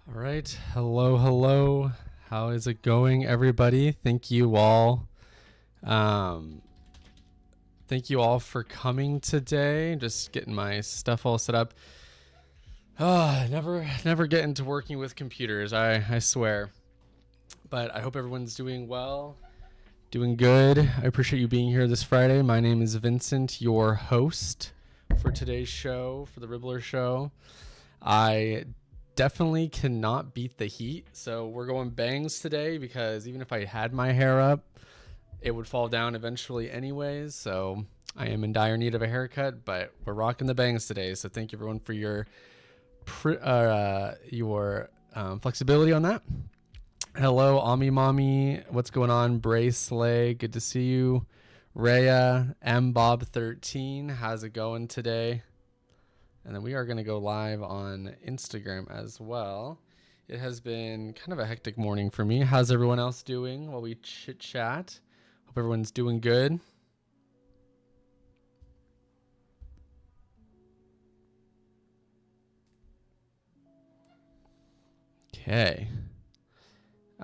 All right. Hello, hello. How is it going, everybody? Thank you all. Thank you all for coming today. Just getting my stuff all set up. Never get into working with computers. I swear. But I hope everyone's doing well, doing good. I appreciate you being here this Friday. My name is Vincent, your host for today's show, for the Ribblr show. I definitely cannot beat the heat, so we're going bangs today because even if I had my hair up, it would fall down eventually anyways. So I am in dire need of a haircut, but we're rocking the bangs today. So thank you everyone for your flexibility on that. Hello, Ami Mommy. What's going on? Bray Slay, good to see you. Rhea, mbob13, how's it going today? And then we are going to go live on Instagram as well. It has been kind of a hectic morning for me. How's everyone else doing while we chit chat? Hope everyone's doing good. Okay.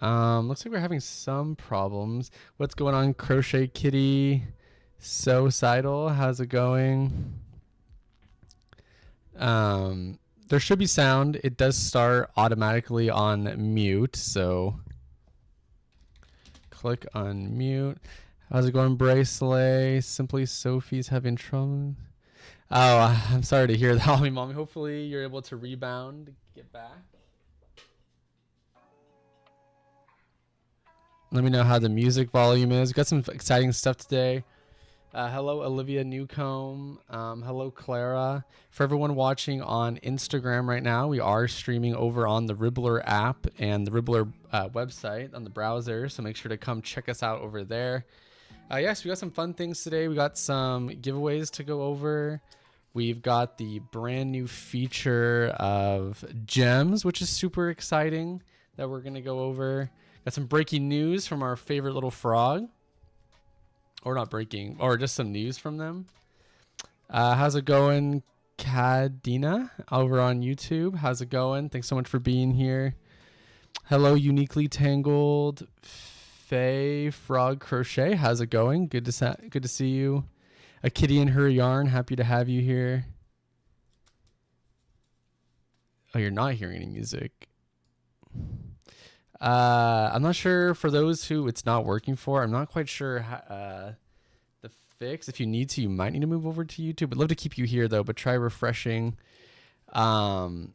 Looks like we're having some problems. What's going on, Crochet Kitty? So Seidel, how's it going? There should be sound. It does start automatically on mute, so click on mute. How's it going, Bracelet? Simply Sophie's having trouble. Oh, I'm sorry to hear that, Mommy. Hopefully you're able to rebound, get back. Let me know how the music volume is. We've got some exciting stuff today. Hello, Olivia Newcomb. Hello, Clara. For everyone watching on Instagram right now, we are streaming over on the Ribblr app and the Ribblr website on the browser, so make sure to come check us out over there. Yes, we got some fun things today. We got some giveaways to go over. We've got the brand new feature of gems, which is super exciting that we're going to go over. Got some breaking news from our favorite little frog. Or not breaking, or just some news from them. How's it going, Cadina, over on YouTube? How's it going? Thanks so much for being here. Hello, Uniquely Tangled Faye Frog Crochet. How's it going? Good to see you. A Kitty and Her Yarn. Happy to have you here. Oh, you're not hearing any music. I'm not sure for those who it's not working for. I'm not quite sure the fix. If you need to, you might need to move over to YouTube. I'd love to keep you here though, but try refreshing. Hello,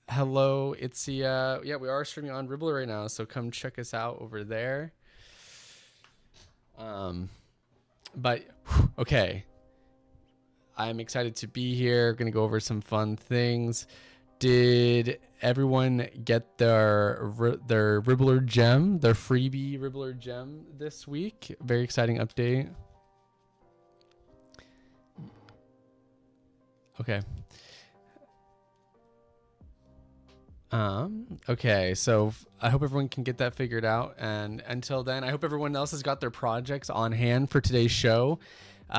Itzia. Yeah, we are streaming on Ribblr right now, so come check us out over there. But okay, I'm excited to be here. Gonna go over some fun things. Did everyone get their Ribblr gem, their freebie Ribblr gem this week? Very exciting update. Okay. Okay, so I hope everyone can get that figured out. And until then, I hope everyone else has got their projects on hand for today's show.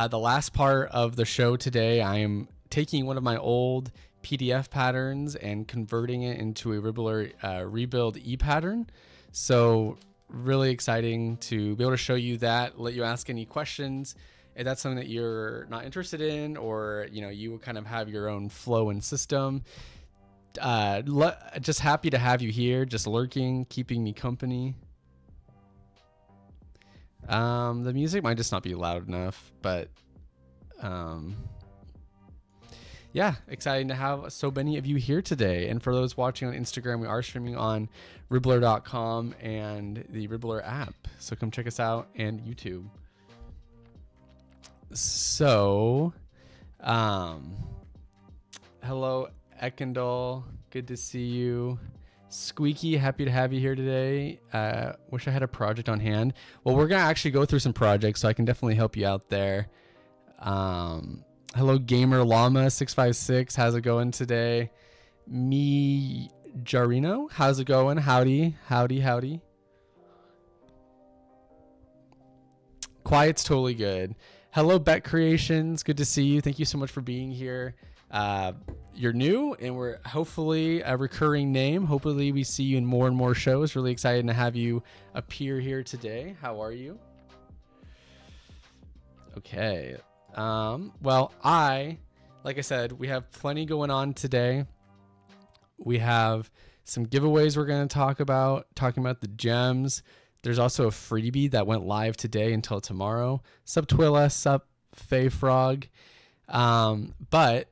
The last part of the show today, I am taking one of my old PDF patterns and converting it into a Ribblr rebuild e-pattern. So really exciting to be able to show you that, let you ask any questions. If that's something that you're not interested in, or you kind of have your own flow and system, just happy to have you here, just lurking, keeping me company. The music might just not be loud enough, but yeah, exciting to have so many of you here today. And for those watching on Instagram, we are streaming on Ribblr.com and the Ribblr app. So come check us out, and YouTube. So, hello, Ekendal. Good to see you. Squeaky, happy to have you here today. Wish I had a project on hand. Well, we're going to actually go through some projects, so I can definitely help you out there. Hello, Gamer Llama 656. How's it going today? Me Jarino, how's it going? Howdy. Quiet's totally good. Hello, Bet Creations. Good to see you. Thank you so much for being here. You're new, and we're hopefully a recurring name. Hopefully we see you in more and more shows. Really excited to have you appear here today. How are you? Okay. Well, like I said, we have plenty going on today. We have some giveaways we're going to talking about the gems. There's also a freebie that went live today until tomorrow. Sup Twilla, sup Faye Frog. But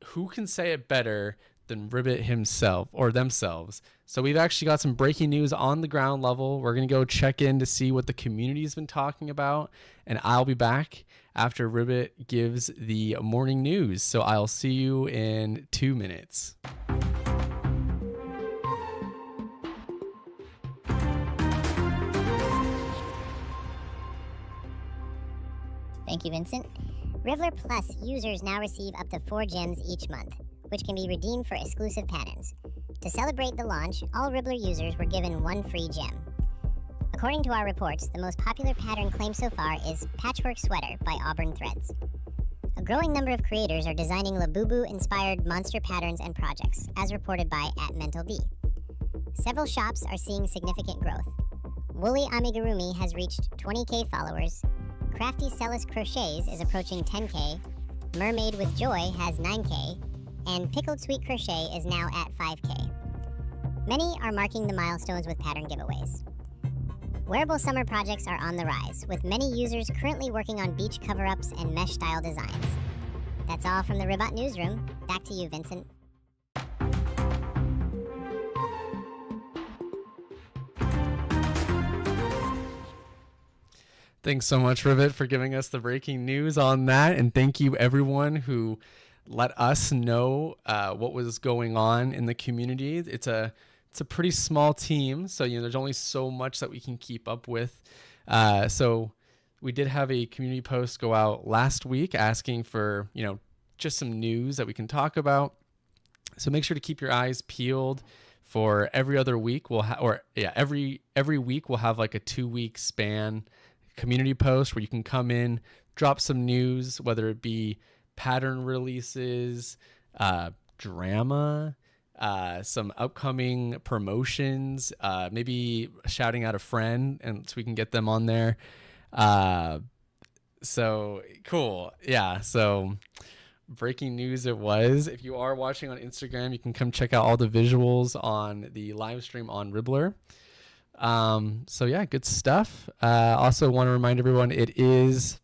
who can say it better than Ribbit himself or themselves? So we've actually got some breaking news on the ground level. We're going to go check in to see what the community's been talking about. And I'll be back after Ribbit gives the morning news. So I'll see you in 2 minutes. Thank you, Vincent. Ribblr Plus users now receive up to 4 gems each month, which can be redeemed for exclusive patterns. To celebrate the launch, all Ribblr users were given 1 free gem. According to our reports, the most popular pattern claimed so far is Patchwork Sweater by Auburn Threads. A growing number of creators are designing Labubu-inspired monster patterns and projects, as reported by @MentalB. Several shops are seeing significant growth. Woolly Amigurumi has reached 20k followers, Crafty Celis Crochets is approaching 10k, Mermaid with Joy has 9k, and Pickled Sweet Crochet is now at 5k. Many are marking the milestones with pattern giveaways. Wearable summer projects are on the rise, with many users currently working on beach cover-ups and mesh-style designs. That's all from the Ribbot Newsroom. Back to you, Vincent. Thanks so much, Ribbit, for giving us the breaking news on that. And thank you, everyone who let us know what was going on in the community. It's a pretty small team, so there's only so much that we can keep up with. So we did have a community post go out last week asking for just some news that we can talk about. So make sure to keep your eyes peeled for every other week. Every week we'll have like a 2-week span community post where you can come in, drop some news, whether it be pattern releases, drama, some upcoming promotions, maybe shouting out a friend, and so we can get them on there. So cool. Yeah. So breaking news it was. If you are watching on Instagram, you can come check out all the visuals on the live stream on Ribblr. So yeah, good stuff. Also want to remind everyone it is,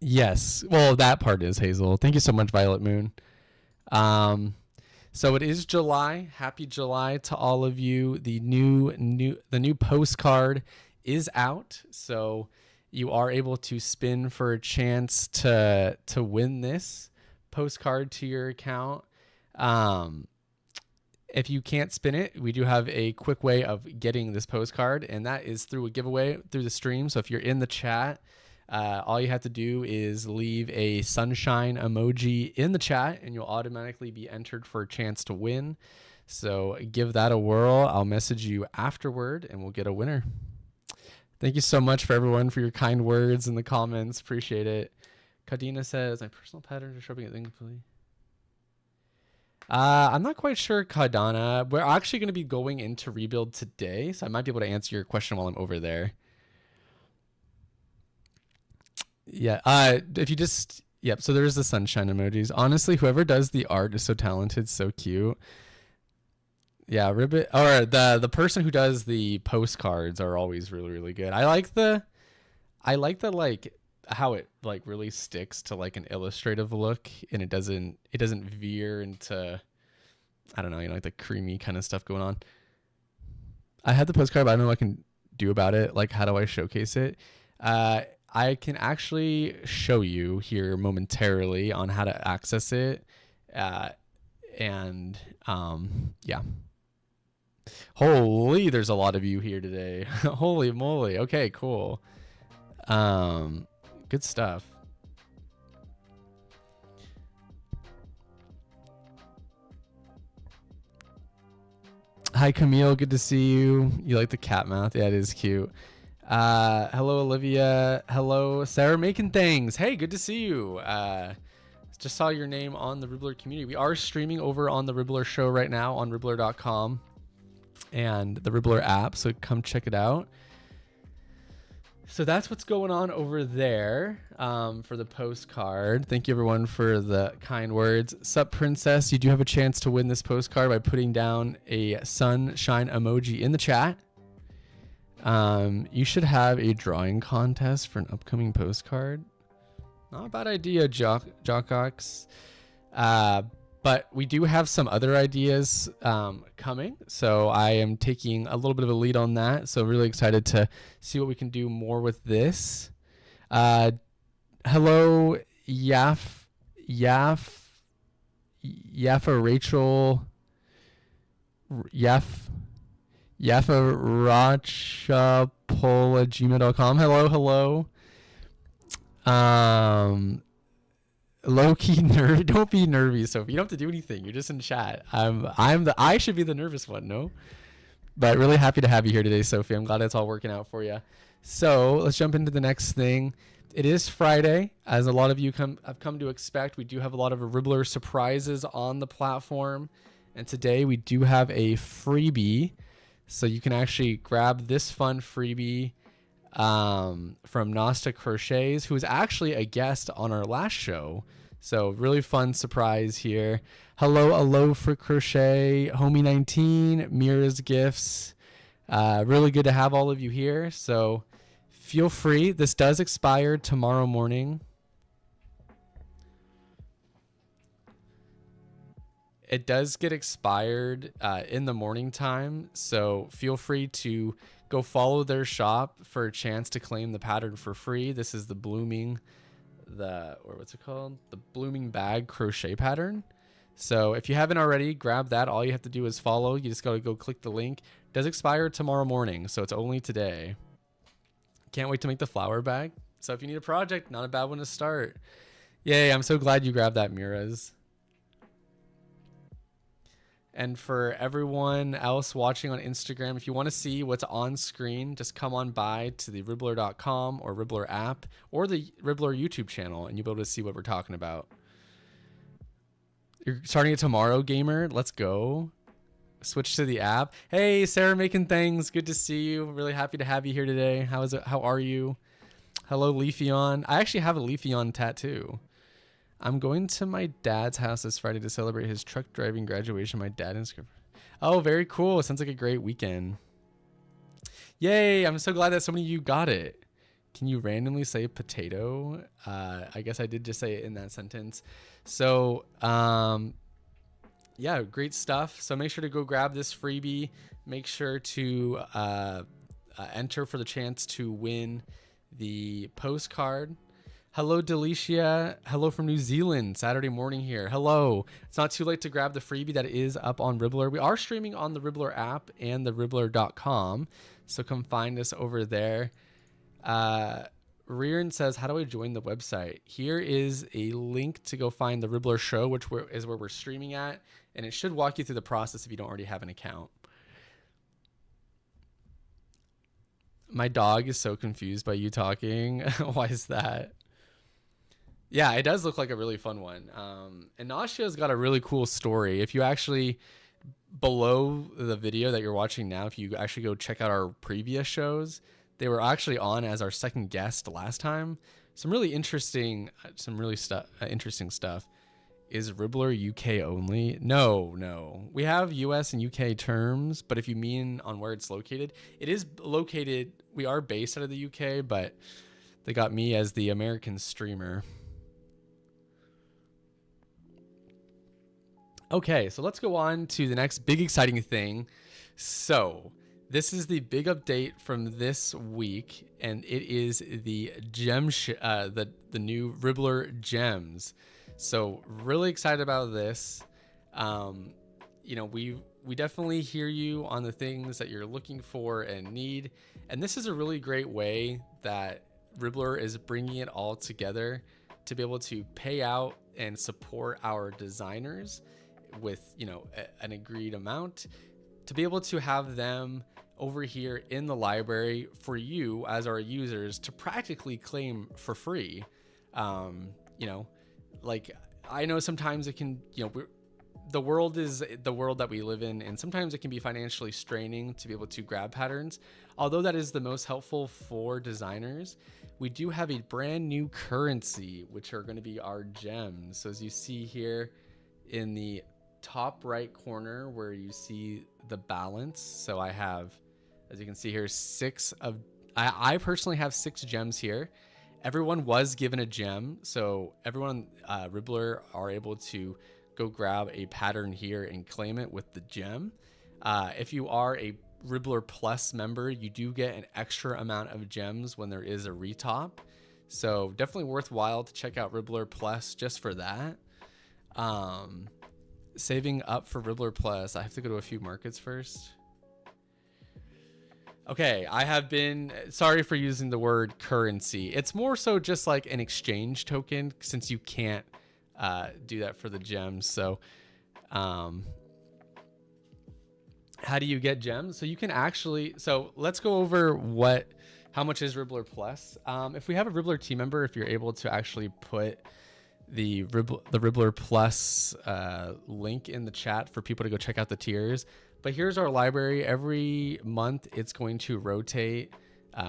that part is Hazel. Thank you so much, Violet Moon. So it is July. Happy July to all of you. The new postcard is out. So you are able to spin for a chance to win this postcard to your account. If you can't spin it, we do have a quick way of getting this postcard, and that is through a giveaway through the stream. So if you're in the chat, all you have to do is leave a sunshine emoji in the chat, and you'll automatically be entered for a chance to win. So give that a whirl. I'll message you afterward, and we'll get a winner. Thank you so much for everyone for your kind words in the comments. Appreciate it. Kadina says, my personal patterns are showing it thankfully. I'm not quite sure, Kadana. We're actually going to be going into rebuild today, so I might be able to answer your question while I'm over there. Yeah. If you just, yep. So there's the sunshine emojis. Honestly, whoever does the art is so talented, so cute. Yeah, Ribbit, or the person who does the postcards are always really, really good. I like the like how it like really sticks to like an illustrative look, and it doesn't veer into, I don't know, like the creamy kind of stuff going on. I had the postcard, but I don't know what I can do about it. Like, how do I showcase it? I can actually show you here momentarily on how to access it. And yeah. Holy, there's a lot of you here today. Holy moly. Okay, cool. Good stuff. Hi, Camille. Good to see you. You like the cat mouth? Yeah, it is cute. Hello, Olivia. Hello, Sarah making things. Hey, good to see you. Just saw your name on the Ribblr community. We are streaming over on the Ribblr show right now on Ribblr.com and the Ribblr app, so come check it out. So that's what's going on over there for the postcard. Thank you, everyone, for the kind words. Sup, Princess? You do have a chance to win this postcard by putting down a sunshine emoji in the chat. You should have a drawing contest for an upcoming postcard. Not a bad idea, Jockox. But we do have some other ideas coming. So I am taking a little bit of a lead on that. So really excited to see what we can do more with this. Hello, Yaffa Rachel. Yaffarachapola@gmail.com. Hello. Low-key nervy. Don't be nervy, Sophie. You don't have to do anything. You're just in chat. I should be the nervous one, no? But really happy to have you here today, Sophie. I'm glad it's all working out for you. So let's jump into the next thing. It is Friday, as a lot of you have come to expect. We do have a lot of Ribblr surprises on the platform. And today we do have a freebie. So you can actually grab this fun freebie from Nasta Crochets, who is actually a guest on our last show. So really fun surprise here. Hello for Crochet, Homie19, Mira's Gifts. Really good to have all of you here. So feel free. This does expire tomorrow morning. It does get expired in the morning time. So feel free to go follow their shop for a chance to claim the pattern for free. This is the blooming bag crochet pattern. So if you haven't already, grab that. All you have to do is follow. You just got to go click the link. It does expire tomorrow morning, so it's only today. Can't wait to make the flower bag. So if you need a project, not a bad one to start. Yay, I'm so glad you grabbed that, Miras. And for everyone else watching on Instagram, if you want to see what's on screen, just come on by to the Ribblr.com or Ribblr app or the Ribblr YouTube channel, and you'll be able to see what we're talking about. You're starting it tomorrow, gamer. Let's go. Switch to the app. Hey, Sarah making things. Good to see you. Really happy to have you here today. How is it? How are you? Hello, Leafeon. I actually have a Leafeon tattoo. I'm going to my dad's house this Friday to celebrate his truck driving graduation. My dad and oh, very cool. Sounds like a great weekend. Yay. I'm so glad that so many of you got it. Can you randomly say potato? I guess I did just say it in that sentence. So, yeah, great stuff. So make sure to go grab this freebie. Make sure to enter for the chance to win the postcard. Hello, Delicia. Hello from New Zealand. Saturday morning here. Hello. It's not too late to grab the freebie that is up on Ribblr. We are streaming on the Ribblr app and the Ribblr.com. So come find us over there. Rian says, how do I join the website? Here is a link to go find the Ribblr show, which is where we're streaming at. And it should walk you through the process if you don't already have an account. My dog is so confused by you talking. Why is that? Yeah, it does look like a really fun one. And Nashia's got a really cool story. If you actually, below the video that you're watching now, if you actually go check out our previous shows, they were actually on as our second guest last time. Some really interesting, interesting stuff. Is Ribblr UK only? No. We have US and UK terms, but if you mean on where it's located, it is located. We are based out of the UK, but they got me as the American streamer. Okay, so let's go on to the next big exciting thing. So this is the big update from this week, and it is the the new Ribblr gems. So really excited about this. You know, we definitely hear you on the things that you're looking for and need, and this is a really great way that Ribblr is bringing it all together to be able to pay out and support our designers with, you know, an agreed amount, to be able to have them over here in the library for you as our users to practically claim for free. You know, like I know sometimes it can, the world is the world that we live in, and sometimes it can be financially straining to be able to grab patterns. Although that is the most helpful for designers, we do have a brand new currency, which are going to be our gems. So as you see here in the top right corner where you see the balance, so I have, as you can see here, I personally have 6 gems here. Everyone was given a gem, so everyone Ribblr are able to go grab a pattern here and claim it with the gem. If you are a Ribblr Plus member, you do get an extra amount of gems when there is a retop. So definitely worthwhile to check out Ribblr Plus just for that. Saving up for Ribblr Plus, I have to go to a few markets first. Okay, I have been, sorry for using the word currency. It's more so just like an exchange token, since you can't do that for the gems. So how do you get gems? So you can actually, so let's go over how much is Ribblr Plus. If we have a Ribblr team member, if you're able to actually put the Ribblr Plus link in the chat for people to go check out the tiers. But here's our library. Every month it's going to rotate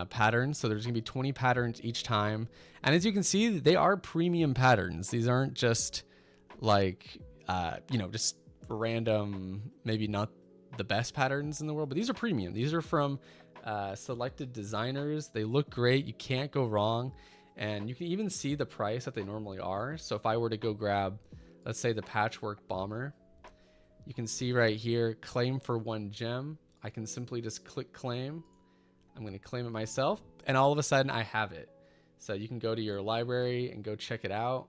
patterns. So there's gonna be 20 patterns each time. And as you can see, they are premium patterns. These aren't just like, just random, maybe not the best patterns in the world, but these are premium. These are from selected designers. They look great. You can't go wrong. And you can even see the price that they normally are. So if I were to go grab, let's say the Patchwork Bomber, you can see right here, claim for 1 gem. I can simply just click claim. I'm going to claim it myself, and all of a sudden I have it. So you can go to your library and go check it out,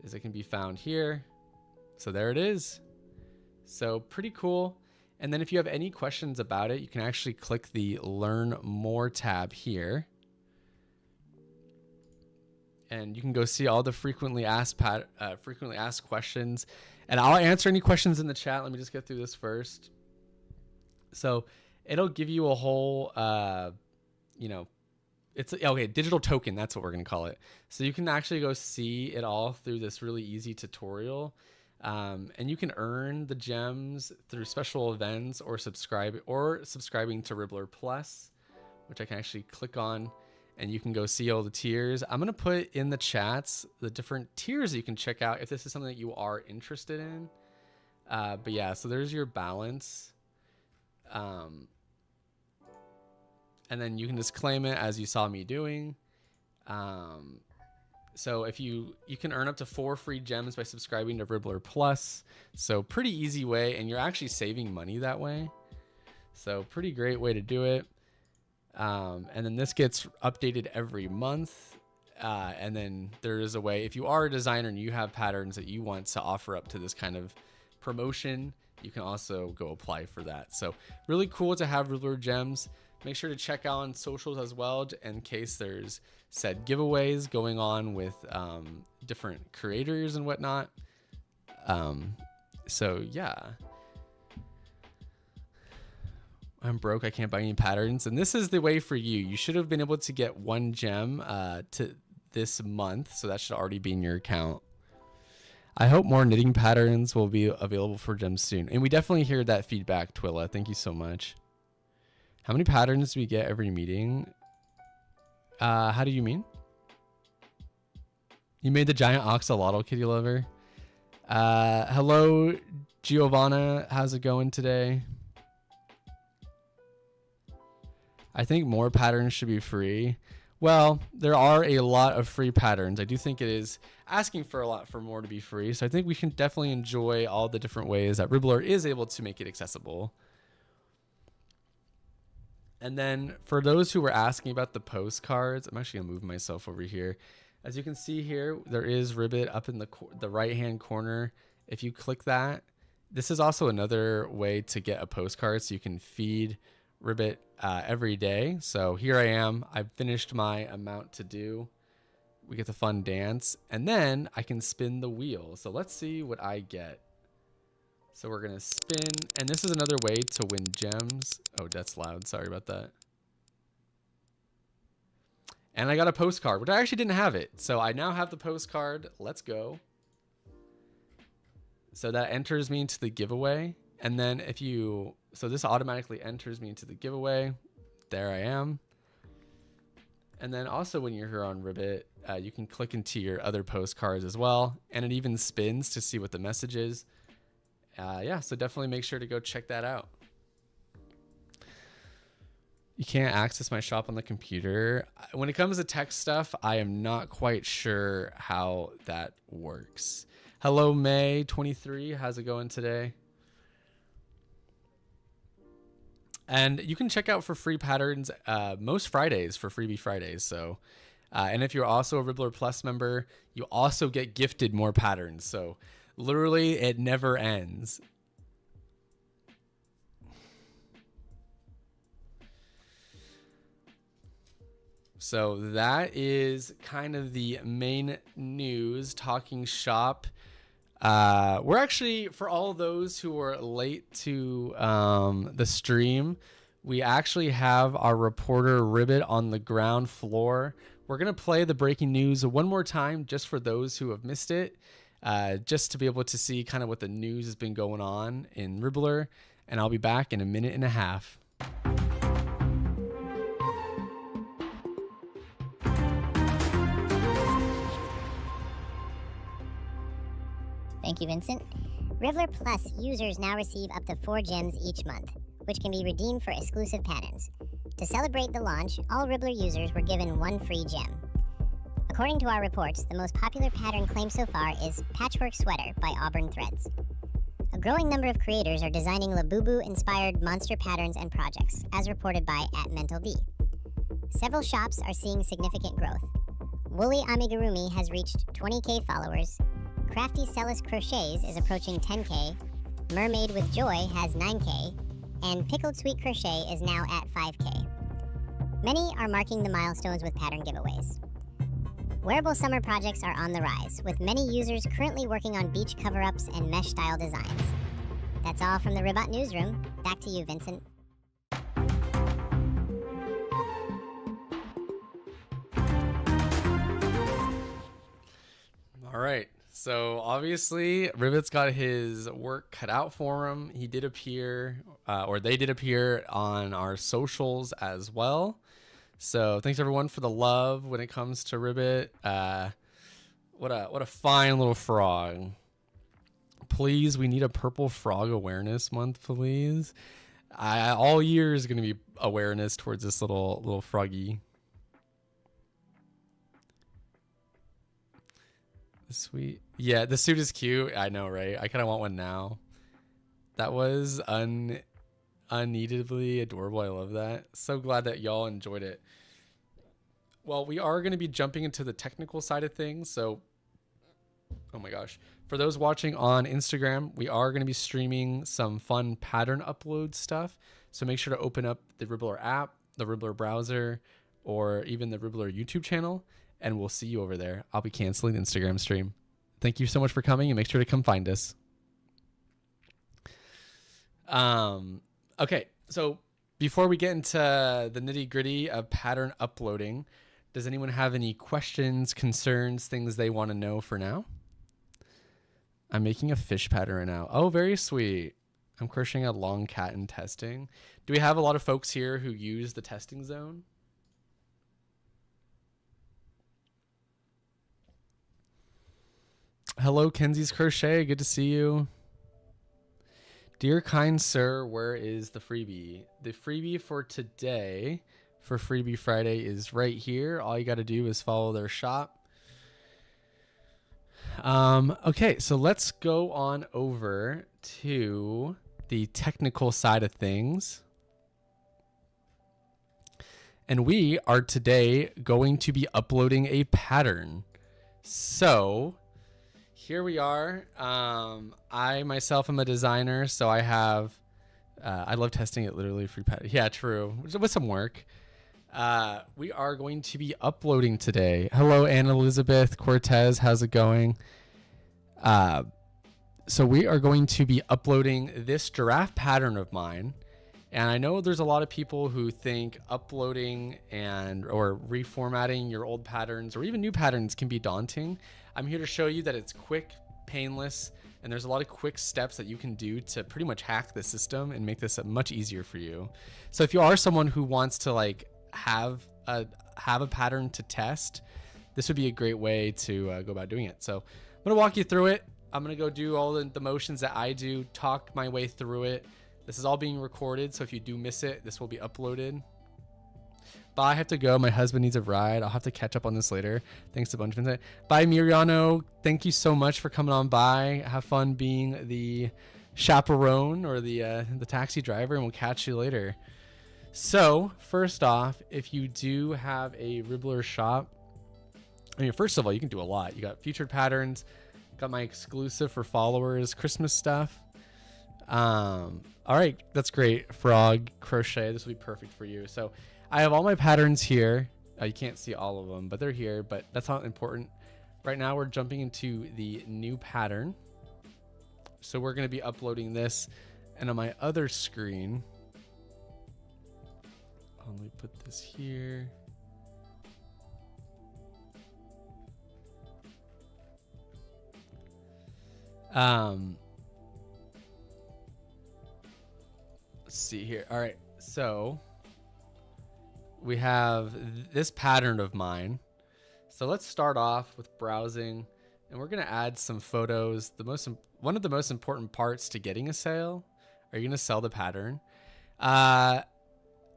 as it can be found here. So there it is. So pretty cool. And then if you have any questions about it, you can actually click the Learn More tab here. And you can go see all the frequently asked questions. And I'll answer any questions in the chat. Let me just get through this first. So it'll give you a whole, it's okay, digital token. That's what we're going to call it. So you can actually go see it all through this really easy tutorial. And you can earn the gems through special events or subscribing to Ribblr Plus, which I can actually click on. And you can go see all the tiers. I'm going to put in the chats the different tiers that you can check out if this is something that you are interested in. But yeah, so there's your balance. And then you can just claim it as you saw me doing. So if you can earn up to 4 free gems by subscribing to Ribblr Plus. So pretty easy way, and you're actually saving money that way. So pretty great way to do it. And then this gets updated every month. And then there is a way, if you are a designer and you have patterns that you want to offer up to this kind of promotion, you can also go apply for that. So really cool to have Ribblr gems. Make sure to check out on socials as well, in case there's said giveaways going on with different creators and whatnot. So yeah. I'm broke, I can't buy any patterns. And this is the way for you. You should have been able to get 1 gem to this month. So that should already be in your account. I hope more knitting patterns will be available for gems soon. And we definitely hear that feedback, Twilla. Thank you so much. How many patterns do we get every meeting? How do you mean? You made the giant oxalotl, kitty lover. Hello, Giovanna. How's it going today? I think more patterns should be free. Well, there are a lot of free patterns. I do think it is asking for a lot for more to be free. So I think we can definitely enjoy all the different ways that Ribblr is able to make it accessible. And then for those who were asking about the postcards, I'm actually gonna move myself over here. As you can see here, there is Ribbit up in the right-hand corner. If you click that, this is also another way to get a postcard, so you can feed Ribbit every day. So here I am. I've finished my amount to do. We get the fun dance, and then I can spin the wheel. So let's see what I get. So we're gonna spin, and this is another way to win gems. Oh, that's loud. Sorry about that. And I got a postcard, which I actually didn't have it. So I now have the postcard. Let's go. So that enters me into the giveaway. And then so this automatically enters me into the giveaway. There I am. And then also when you're here on Ribbit, you can click into your other postcards as well. And it even spins to see what the message is. Yeah, so definitely make sure to go check that out. You can't access my shop on the computer. When it comes to tech stuff, I am not quite sure how that works. Hello, May23. How's it going today? And you can check out for free patterns most Fridays for Freebie Fridays. So, and if you're also a Ribblr Plus member, you also get gifted more patterns. So literally it never ends. So that is kind of the main news, talking shop. We're actually, for all those who are late to the stream, we actually have our reporter Ribbit on the ground floor. We're going to play the breaking news one more time just for those who have missed it, just to be able to see kind of what the news has been going on in Ribblr. And I'll be back in a minute and a half. Thank you, Vincent. Ribblr Plus users now receive up to 4 gems each month, which can be redeemed for exclusive patterns. To celebrate the launch, all Ribblr users were given 1 free gem. According to our reports, the most popular pattern claimed so far is Patchwork Sweater by Auburn Threads. A growing number of creators are designing Labubu-inspired monster patterns and projects, as reported by @MentalD. Several shops are seeing significant growth. Woolly Amigurumi has reached 20k followers, Crafty Celis Crochets is approaching 10k, Mermaid with Joy has 9k, and Pickled Sweet Crochet is now at 5k. Many are marking the milestones with pattern giveaways. Wearable summer projects are on the rise, with many users currently working on beach cover-ups and mesh-style designs. That's all from the Ribbot Newsroom. Back to you, Vincent. All right. So obviously Ribbit's got his work cut out for him. He did appear, or they did appear on our socials as well. So thanks everyone for the love when it comes to Ribbit. What a fine little frog. Please, we need a Purple Frog Awareness Month, please. All year is going to be awareness towards this little froggy. Sweet. Yeah, the suit is cute. I know, right? I kind of want one now. That was unneededly adorable. I love that. So glad that y'all enjoyed it. Well, we are going to be jumping into the technical side of things. So, oh my gosh. For those watching on Instagram, we are going to be streaming some fun pattern upload stuff. So make sure to open up the Ribblr app, the Ribblr browser, or even the Ribblr YouTube channel. And we'll see you over there. I'll be canceling the Instagram stream. Thank you so much for coming, and make sure to come find us. Okay, so before we get into the nitty-gritty of pattern uploading, does anyone have any questions, concerns, things they want to know for now? I'm making a fish pattern right now. Oh, very sweet. I'm crocheting a long cat in testing. Do we have a lot of folks here who use the testing zone? Hello, Kenzie's Crochet. Good to see you. Dear kind sir, where is the freebie? The freebie for today, for Freebie Friday, is right here. All you got to do is follow their shop. Okay, so let's go on over to the technical side of things. And we are today going to be uploading a pattern. So here we are. I myself am a designer, so I have, I love testing it, literally free pattern. Yeah, true, with some work. We are going to be uploading today. Hello, Anne Elizabeth Cortez, how's it going? So we are going to be uploading this giraffe pattern of mine. And I know there's a lot of people who think uploading or reformatting your old patterns or even new patterns can be daunting. I'm here to show you that it's quick, painless, And there's a lot of quick steps that you can do to pretty much hack the system and make this much easier for you. So if you are someone who wants to like have a pattern to test, this would be a great way to go about doing it. So I'm gonna walk you through it. I'm gonna go do all the motions that I do, talk my way through it. This is all being recorded, so if you do miss it, this will be uploaded. But I have to go. My husband needs a ride. I'll have to catch up on this later. Thanks a bunch, Vincent. Bye, Miriano. Thank you so much for coming on by. Have fun being the chaperone or the taxi driver, and we'll catch you later. So first off, if you do have a Ribblr shop, I mean, first of all, you can do a lot. You got featured patterns, got my exclusive for followers, Christmas stuff. All right, that's great. Frog crochet. This will be perfect for you. So I have all my patterns here. You can't see all of them, but they're here, but that's not important. Right now we're jumping into the new pattern. So we're going to be uploading this, and on my other screen, let me put this here. Let's see here. All right, so we have this pattern of mine. So let's start off with browsing, and we're going to add some photos. One of the most important parts to getting a sale, are you going to sell the pattern? I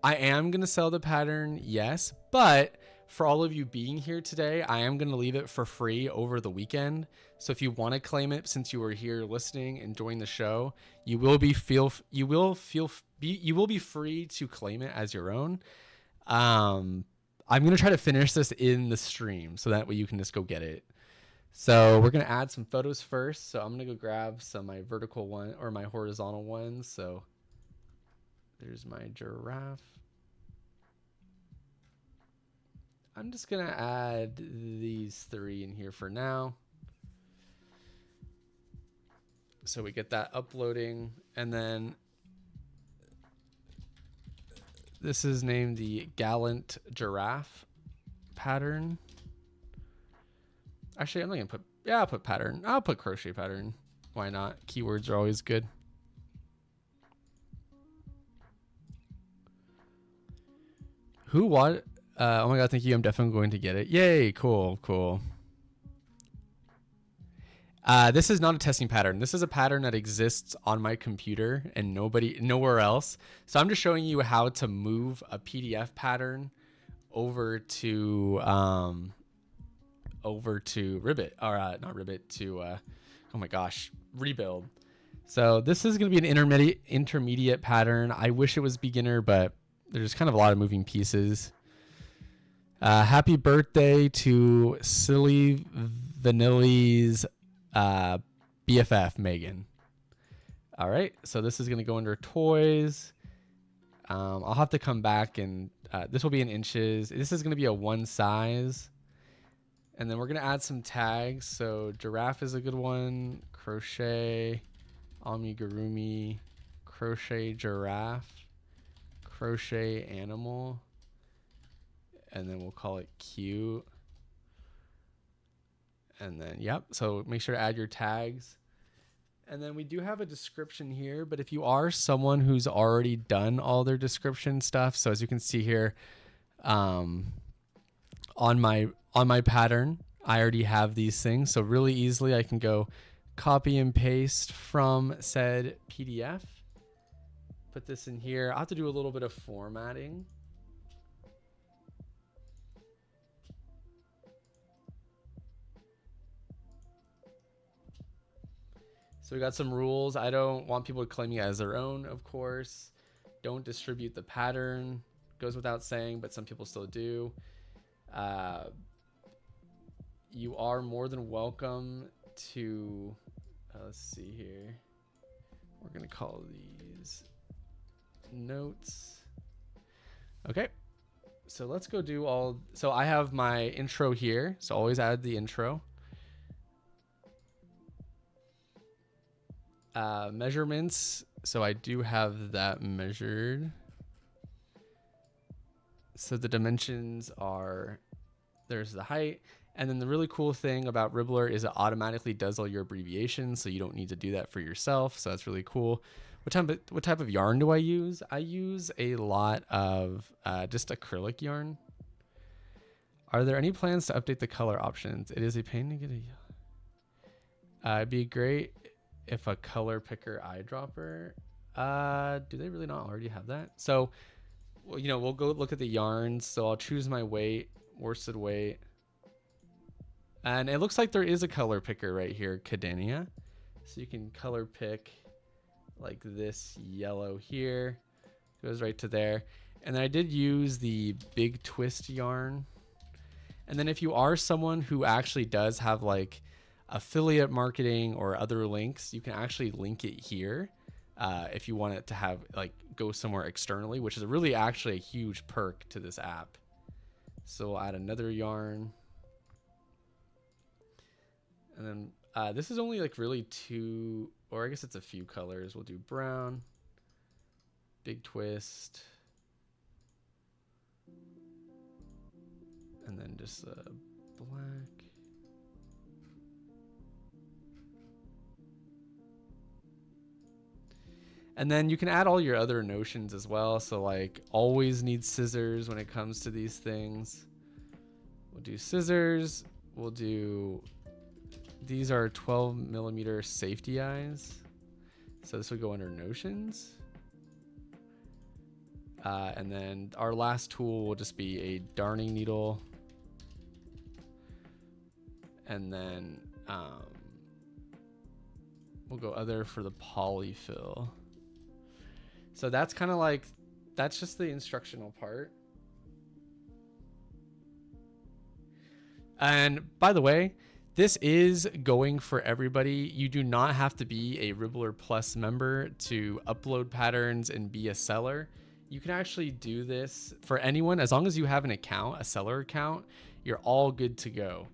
am going to sell the pattern, yes, but for all of you being here today, I am going to leave it for free over the weekend. So if you want to claim it, since you were here listening, enjoying the show, you will be free to claim it as your own. I'm going to try to finish this in the stream so that way you can just go get it. So we're going to add some photos first. So I'm going to go grab some my vertical one or my horizontal ones. So there's my giraffe. I'm just going to add these 3 in here for now. So we get that uploading, and then this is named the Gallant Giraffe pattern. Actually, I'm not going to put, I'll put pattern. I'll put crochet pattern. Why not? Keywords are always good. Who what? Oh my god, thank you. I'm definitely going to get it. Yay, cool, cool. This is not a testing pattern. This is a pattern that exists on my computer and nowhere else. So I'm just showing you how to move a PDF pattern over to Ribbit, or not Ribbit, to oh my gosh, Rebuild. So this is going to be an intermediate pattern. I wish it was beginner, but there's kind of a lot of moving pieces. Happy birthday to Silly Vanilli's BFF, Megan. All right, so this is going to go under toys. I'll have to come back, and this will be in inches. This is going to be a 1 size. And then we're going to add some tags. So giraffe is a good one. Crochet, amigurumi, crochet giraffe, crochet animal. And then we'll call it cute. And then, yep. So make sure to add your tags. And then we do have a description here, but if you are someone who's already done all their description stuff, so as you can see here, on my pattern, I already have these things. So really easily I can go copy and paste from said PDF, put this in here. I'll have to do a little bit of formatting. So we got some rules. I don't want people claiming it as their own, of course. Don't distribute the pattern. Goes without saying, but some people still do. You are more than welcome to, let's see here. We're going to call these notes. Okay. So let's go do all. So I have my intro here. So always add the intro. Measurements. So I do have that measured. So the dimensions are, there's the height. And then the really cool thing about Ribblr is it automatically does all your abbreviations, so you don't need to do that for yourself. So that's really cool. What type of yarn do I use? I use a lot of just acrylic yarn. Are there any plans to update the color options? It is a pain to get it'd be great if a color picker eyedropper. Do they really not already have that? So, well, you know, we'll go look at the yarns. So I'll choose my weight, worsted weight. And it looks like there is a color picker right here, Cadenia. So you can color pick like this yellow here. Goes right to there. And then I did use the big twist yarn. And then if you are someone who actually does have like affiliate marketing or other links, you can actually link it here if you want it to have like go somewhere externally, which is really actually a huge perk to this app. So we'll add another yarn. And then this is only like really 2, or I guess it's a few colors. We'll do brown, big twist, and then just black. And then you can add all your other notions as well. So like always need scissors when it comes to these things. We'll do scissors. We'll do, these are 12mm safety eyes. So this would go under notions. And then our last tool will just be a darning needle. And then we'll go other for the polyfill. So that's kind of like, that's just the instructional part. And by the way, this is going for everybody. You do not have to be a Ribblr Plus member to upload patterns and be a seller. You can actually do this for anyone. As long as you have an account, a seller account, you're all good to go.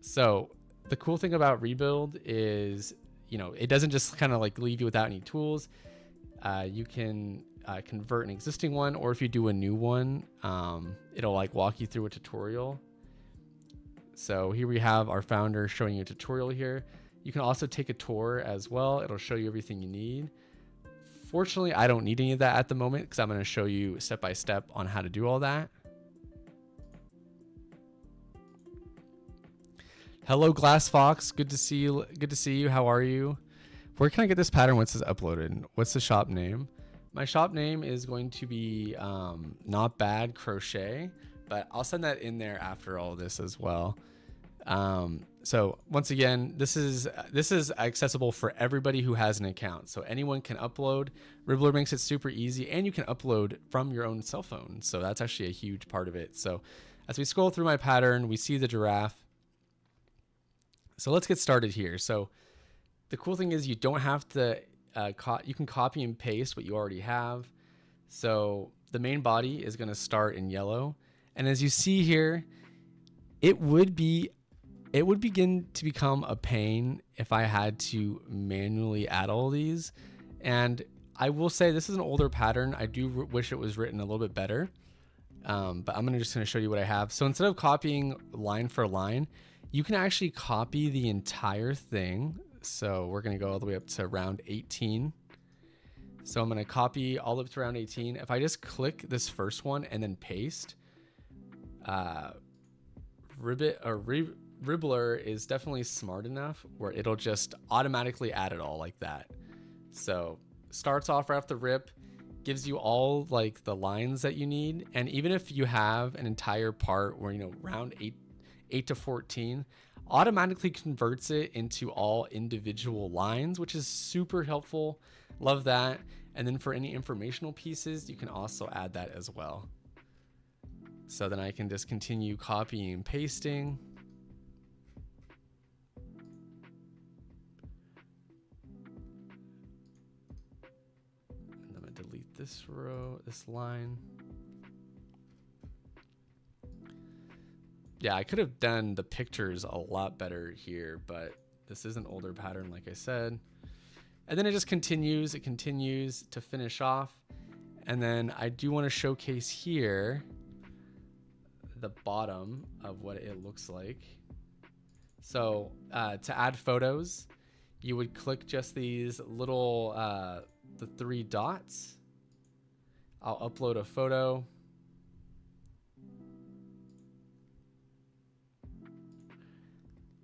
So the cool thing about Rebuild is, you know, it doesn't just kind of like leave you without any tools. You can convert an existing one, or if you do a new one, it'll like walk you through a tutorial. So here we have our founder showing you a tutorial here. You can also take a tour as well. It'll show you everything you need. Fortunately, I don't need any of that at the moment because I'm going to show you step by step on how to do all that. Hello, Glass Fox. Good to see you. Good to see you. How are you? Where can I get this pattern once it's uploaded? What's the shop name? My shop name is going to be Not Bad Crochet, but I'll send that in there after all this as well. So once again, this is accessible for everybody who has an account. So anyone can upload. Ribblr makes it super easy, and you can upload from your own cell phone. So that's actually a huge part of it. So as we scroll through my pattern, we see the giraffe. So let's get started here. So the cool thing is you don't have to, you can copy and paste what you already have. So the main body is going to start in yellow. And as you see here, it would begin to become a pain if I had to manually add all these. And I will say this is an older pattern. I do wish it was written a little bit better. But I'm just going to show you what I have. So instead of copying line for line, you can actually copy the entire thing. So we're going to go all the way up to round 18. So I'm going to copy all up to round 18. If I just click this first one and then paste, Ribblr is definitely smart enough where it'll just automatically add it all like that. So starts off right off the rip, gives you all like the lines that you need. And even if you have an entire part where, you know, round 8 to 14 automatically converts it into all individual lines, which is super helpful. Love that. And then for any informational pieces, you can also add that as well. So then I can just continue copying and pasting. And I'm going to delete this row, this line. Yeah, I could have done the pictures a lot better here, but this is an older pattern, like I said. And then it just continues. It continues to finish off. And then I do want to showcase here the bottom of what it looks like. So to add photos, you would click just these little, the 3 dots. I'll upload a photo.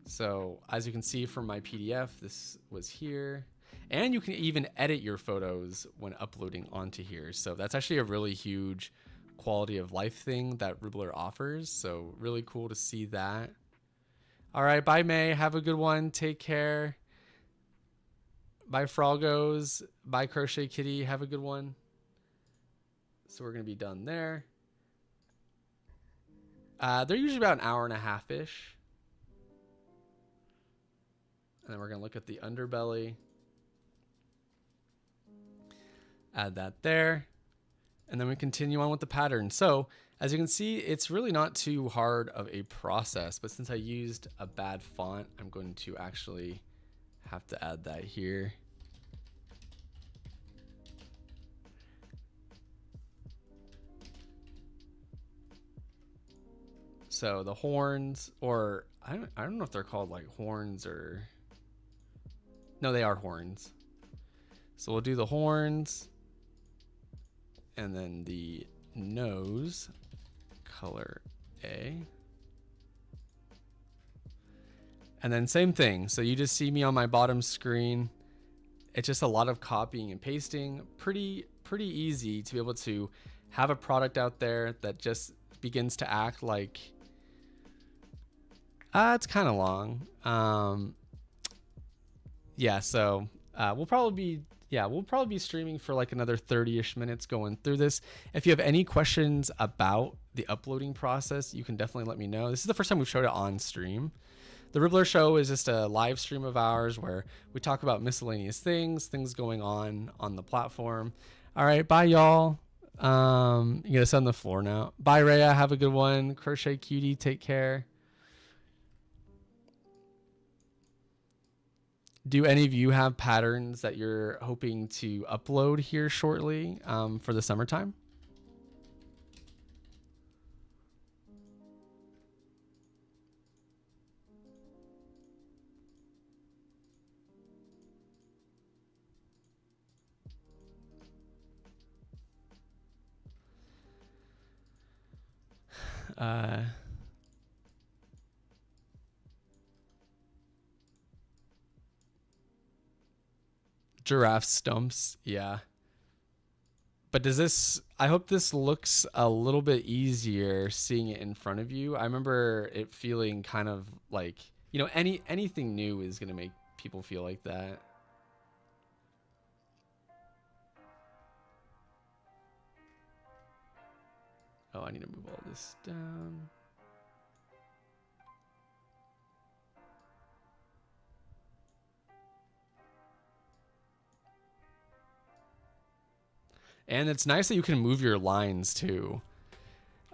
So as you can see from my PDF, this was here. And you can even edit your photos when uploading onto here. So that's actually a really huge quality of life thing that Ribblr offers. So really cool to see that. All right, bye May, have a good one, take care. Bye Frogos, bye Crochet Kitty, have a good one. So we're gonna be done there. They're usually about an hour and a half-ish. And then we're gonna look at the underbelly. Add that there. And then we continue on with the pattern. So as you can see, it's really not too hard of a process, but since I used a bad font, I'm going to actually have to add that here. So the horns, or I don't know if they're called like horns or, no, they are horns. So we'll do the horns and then the nose, color A. And then same thing. So you just see me on my bottom screen. It's just a lot of copying and pasting. Pretty easy to be able to have a product out there that just begins to act like, it's kind of long. Yeah, so we'll probably be streaming for like another 30-ish minutes going through this. If you have any questions about the uploading process, you can definitely let me know. This is the first time we've showed it on stream. The Ribblr show is just a live stream of ours where we talk about miscellaneous things going on the platform. All right, bye y'all. You gotta sit on the floor now. Bye Rhea, have a good one. Crochet Cutie, take care. Do any of you have patterns that you're hoping to upload here shortly for the summertime? Giraffe stumps, yeah. But does this, I hope this looks a little bit easier seeing it in front of you. I remember it feeling kind of like, you know, anything new is going to make people feel like that. Oh, I need to move all this down. And it's nice that you can move your lines too.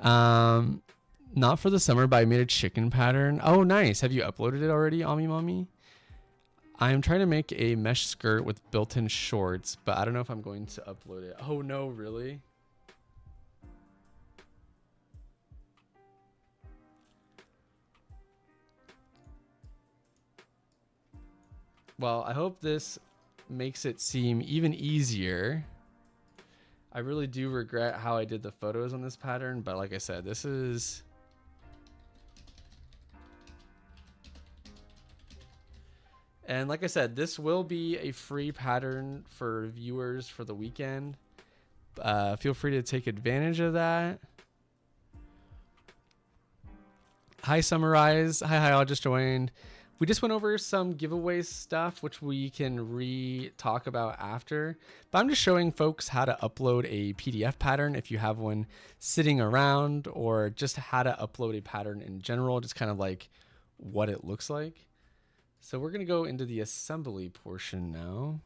Not for the summer, but I made a chicken pattern. Oh, nice. Have you uploaded it already, Ami Mommy? I'm trying to make a mesh skirt with built-in shorts, but I don't know if I'm going to upload it. Oh no, really? Well, I hope this makes it seem even easier. I really do regret how I did the photos on this pattern, but like I said, this is... And like I said, this will be a free pattern for viewers for the weekend. Feel free to take advantage of that. Hi, Summarize. Hi, I just joined. We just went over some giveaway stuff, which we can re-talk about after. But I'm just showing folks how to upload a PDF pattern if you have one sitting around, or just how to upload a pattern in general, just kind of like what it looks like. So we're going to go into the assembly portion now.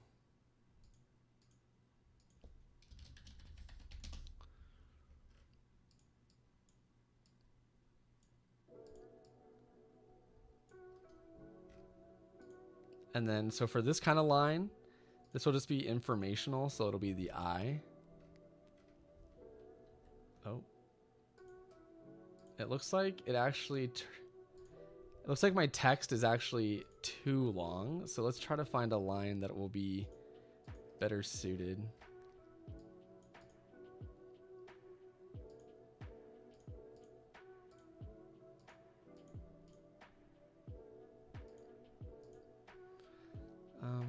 And then, so for this kind of line, this will just be informational. So it'll be the I. Oh. It looks like it actually, looks like my text is actually too long. So let's try to find a line that will be better suited.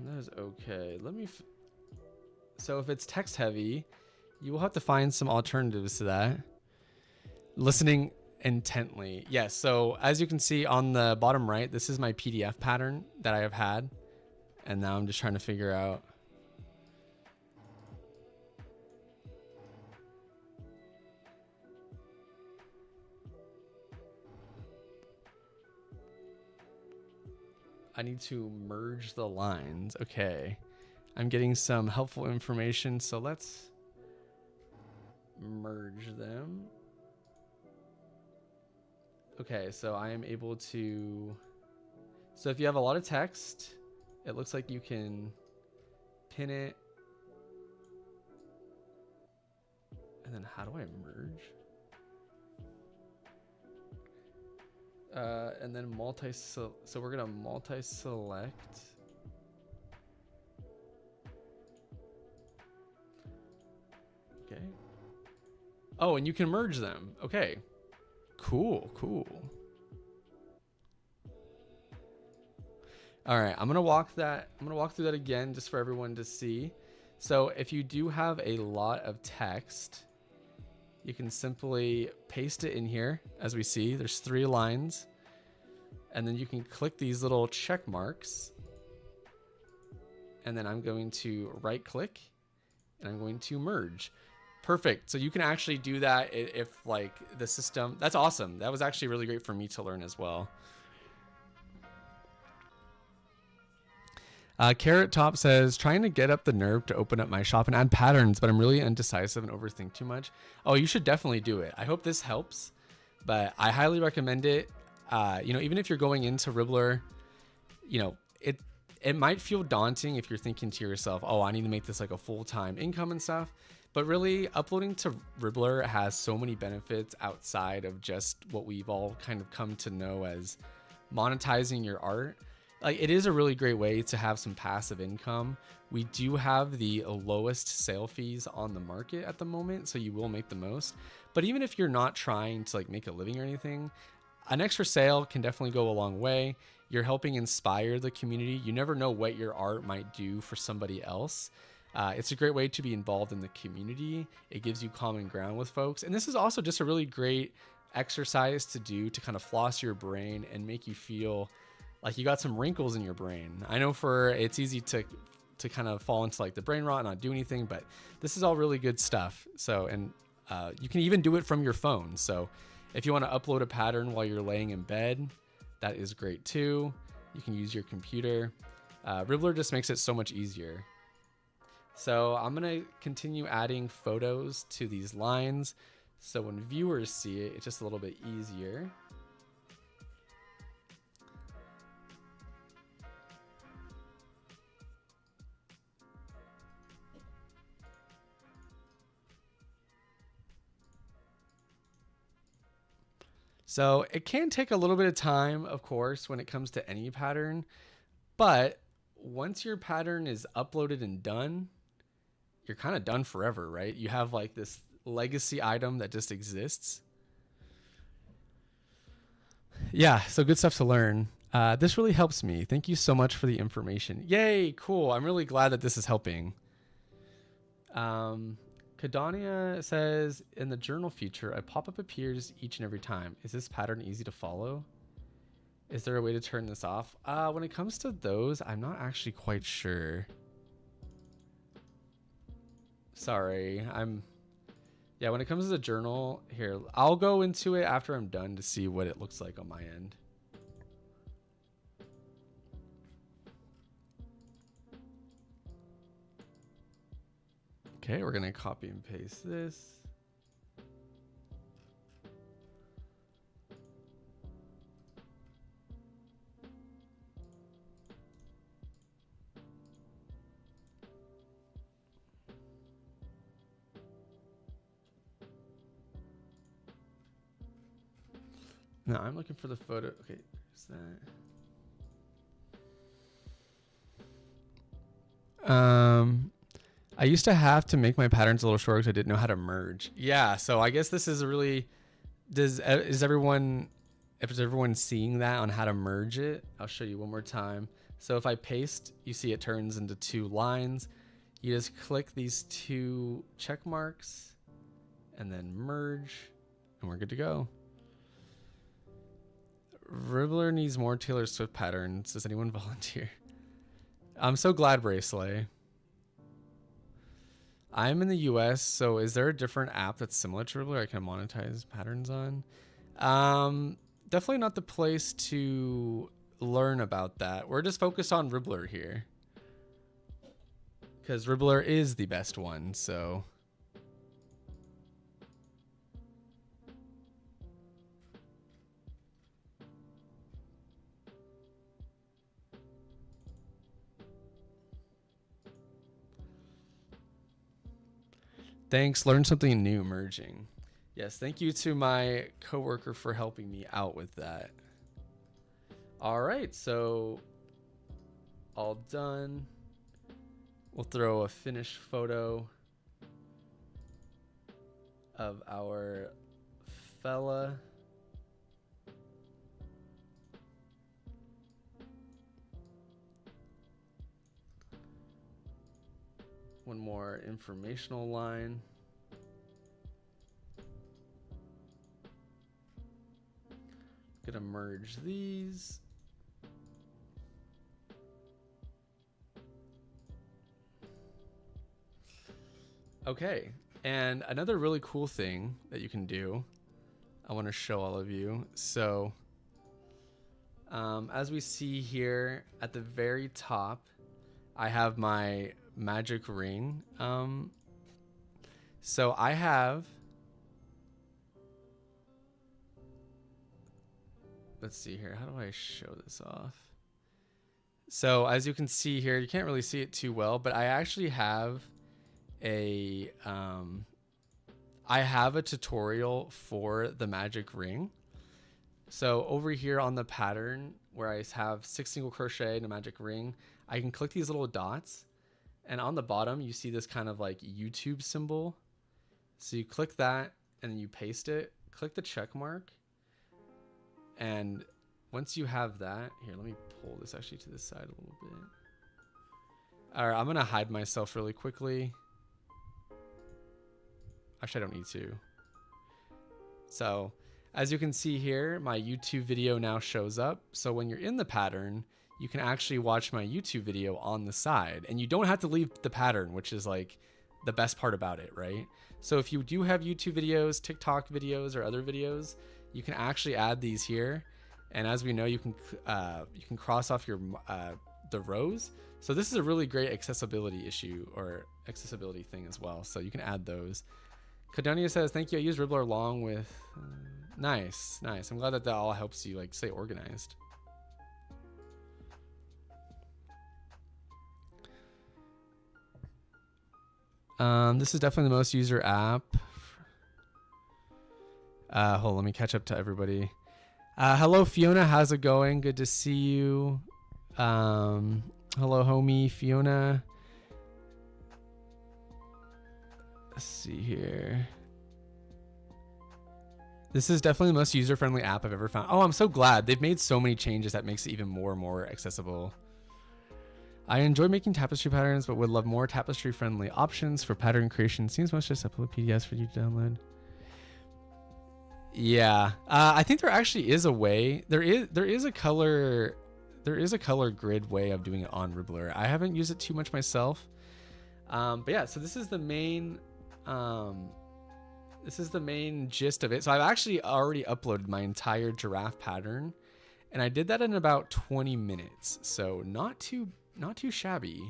That is okay. Let me. So if it's text heavy, you will have to find some alternatives to that. Listening intently. Yes. So as you can see on the bottom right, this is my PDF pattern that I have had. And now I'm just trying to figure out. I need to merge the lines. Okay. I'm getting some helpful information. So let's merge them. Okay. So I am able to. So if you have a lot of text, it looks like you can pin it. And then how do I merge? And then so we're gonna multi-select. Okay. Oh, and you can merge them. Okay. Cool. All right, I'm gonna walk through that again just for everyone to see. So if you do have a lot of text, you can simply paste it in here. As we see, there's 3 lines. And then you can click these little check marks. And then I'm going to right click and I'm going to merge. Perfect. So you can actually do that if like the system, that's awesome. That was actually really great for me to learn as well. Carrot Top says, trying to get up the nerve to open up my shop and add patterns, but I'm really indecisive and overthink too much. Oh, you should definitely do it. I hope this helps, but I highly recommend it. You know, even if you're going into Ribblr, you know, it might feel daunting if you're thinking to yourself, oh, I need to make this like a full-time income and stuff. But really, uploading to Ribblr has so many benefits outside of just what we've all kind of come to know as monetizing your art. Like, it is a really great way to have some passive income. We do have the lowest sale fees on the market at the moment, so you will make the most. But even if you're not trying to like make a living or anything, an extra sale can definitely go a long way. You're helping inspire the community. You never know what your art might do for somebody else. It's a great way to be involved in the community. It gives you common ground with folks. And this is also just a really great exercise to do to kind of floss your brain and make you feel like you got some wrinkles in your brain. I know it's easy to kind of fall into like the brain rot and not do anything, but this is all really good stuff. So, and you can even do it from your phone. So if you want to upload a pattern while you're laying in bed, that is great too. You can use your computer. Ribblr just makes it so much easier. So I'm going to continue adding photos to these lines. So when viewers see it, it's just a little bit easier. So it can take a little bit of time, of course, when it comes to any pattern, but once your pattern is uploaded and done, you're kind of done forever, right? You have like this legacy item that just exists. Yeah, so good stuff to learn. This really helps me. Thank you so much for the information. Yay, cool. I'm really glad that this is helping. Kadania says, in the journal feature, a pop-up appears each and every time. Is this pattern easy to follow? Is there a way to turn this off? When it comes to those, I'm not actually quite sure. Sorry, yeah, when it comes to the journal, here, I'll go into it after I'm done to see what it looks like on my end. Okay, we're gonna copy and paste this. No, I'm looking for the photo. Okay, What's that? I used to have to make my patterns a little shorter because I didn't know how to merge. Yeah, so I guess this is a really... Is everyone seeing that on how to merge it? I'll show you one more time. So if I paste, you see it turns into 2 lines. You just click these 2 check marks and then merge, and we're good to go. Ribblr needs more Taylor Swift patterns. Does anyone volunteer? I'm so glad, Bracelet. I'm in the US, so is there a different app that's similar to Ribblr I can monetize patterns on? Definitely not the place to learn about that. We're just focused on Ribblr here, because Ribblr is the best one, so... Thanks. Learn something new merging. Yes, thank you to my coworker for helping me out with that. All right, so all done. We'll throw a finished photo of our fella. One more informational line. Gonna merge these. Okay, and another really cool thing that you can do, I want to show all of you. So as we see here at the very top, I have my magic ring. So I have, let's see here, how do I show this off? So as you can see here, you can't really see it too well, but I actually have a tutorial for the magic ring. So over here on the pattern where I have 6 single crochet and a magic ring, I can click these little dots, and on the bottom you see this kind of like YouTube symbol. So you click that and then you paste it, click the check mark, and once you have that, here, let me pull this actually to the side a little bit. All right, I'm gonna hide myself really quickly. Actually, I don't need to. So as you can see here, my YouTube video now shows up. So when you're in the pattern, you can actually watch my YouTube video on the side, and you don't have to leave the pattern, which is like the best part about it, right? So if you do have YouTube videos, TikTok videos, or other videos, you can actually add these here. And as we know, you can cross off your the rows. So this is a really great accessibility issue or accessibility thing as well. So you can add those. Cadonia says, thank you. I use Ribblr along with... nice, nice. I'm glad that all helps you like stay organized. This is definitely the most user app. Hold on, let me catch up to everybody. Hello, Fiona. How's it going? Good to see you. Hello, homie, Fiona. Let's see here. This is definitely the most user-friendly app I've ever found. Oh, I'm so glad. They've made so many changes that makes it even more and more accessible. I enjoy making tapestry patterns, but would love more tapestry-friendly options for pattern creation. Seems most just upload PDFs for you to download. Yeah, I think there actually is a way. There is a color grid way of doing it on Ribblr. I haven't used it too much myself, but yeah. So this is the main gist of it. So I've actually already uploaded my entire giraffe pattern, and I did that in about 20 minutes. So not too shabby.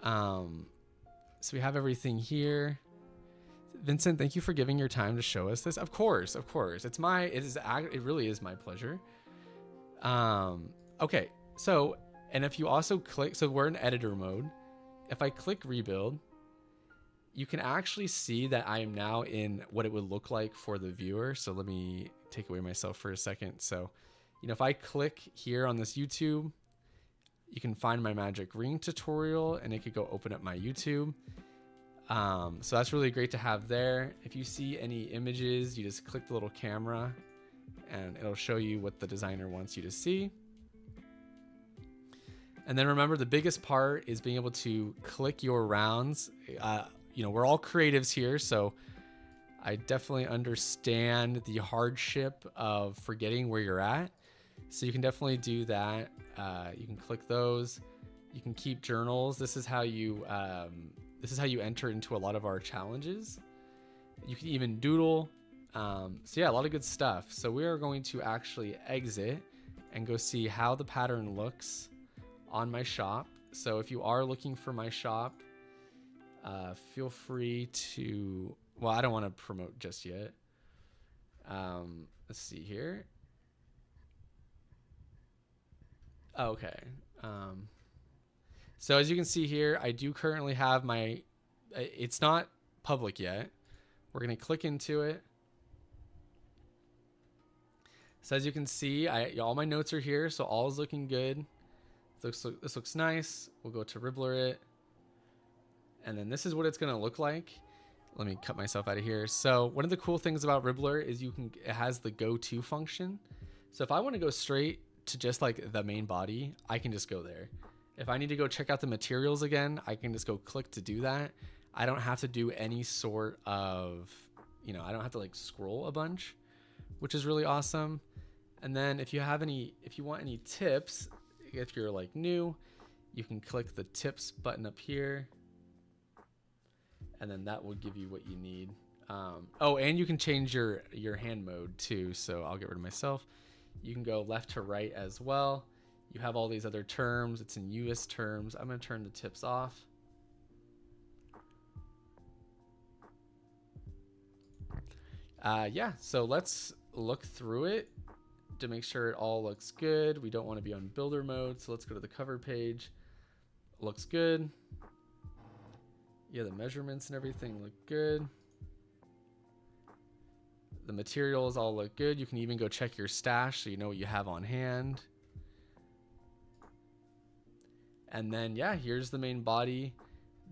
So we have everything here. Vincent, thank you for giving your time to show us this. Of course. It really is my pleasure. Okay. So, and if you also click, so we're in editor mode. If I click rebuild, you can actually see that I am now in what it would look like for the viewer. So let me take away myself for a second. So You know, if I click here on this YouTube, you can find my magic ring tutorial and it could go open up my YouTube. So that's really great to have there. If you see any images, you just click the little camera and it'll show you what the designer wants you to see. And then remember, the biggest part is being able to click your rounds. You know, we're all creatives here, so I definitely understand the hardship of forgetting where you're at. So you can definitely do that. You can click those. You can keep journals. This is how you enter into a lot of our challenges. You can even doodle. So yeah, a lot of good stuff. So we are going to actually exit and go see how the pattern looks on my shop. So if you are looking for my shop, feel free to, well, I don't want to promote just yet. Let's see here. Okay. So as you can see here, I do currently have my, it's not public yet. We're going to click into it. So as you can see, all my notes are here. So all is looking good. This looks nice. We'll go to Ribblr it. And then this is what it's going to look like. Let me cut myself out of here. So one of the cool things about Ribblr is it has the go to function. So if I want to go straight to just like the main body, I can just go there. If I need to go check out the materials again, I can just go click to do that. I don't have to do any sort of, you know, I don't have to like scroll a bunch, which is really awesome. And then if you want any tips, if you're like new, you can click the tips button up here. And then that will give you what you need. Oh, and you can change your hand mode too. So I'll get rid of myself. You can go left to right as well. You have all these other terms. It's in US terms. I'm going to turn the tips off. Yeah, so let's look through it to make sure it all looks good. We don't want to be on builder mode. So let's go to the cover page. Looks good. Yeah, the measurements and everything look good. The materials all look good. You can even go check your stash so you know what you have on hand. And then, yeah, here's the main body.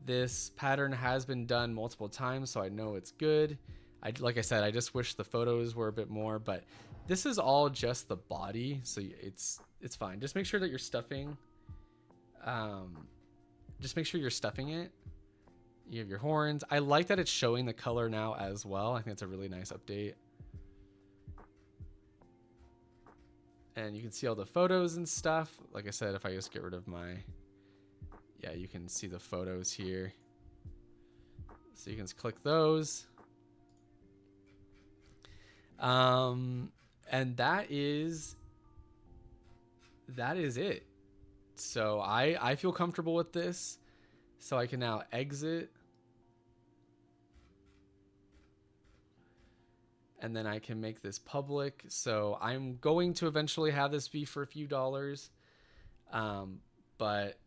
This pattern has been done multiple times, so I know it's good. Like I said, I just wish the photos were a bit more, but this is all just the body, so it's fine. Just make sure that you're stuffing. Just make sure you're stuffing it. You have your horns. I like that it's showing the color now as well. I think it's a really nice update. And you can see all the photos and stuff. Like I said, if I just get rid of my, yeah, you can see the photos here. So you can just click those. And that is it. So I feel comfortable with this. So I can now exit. And then I can make this public. So I'm going to eventually have this be for a few dollars. But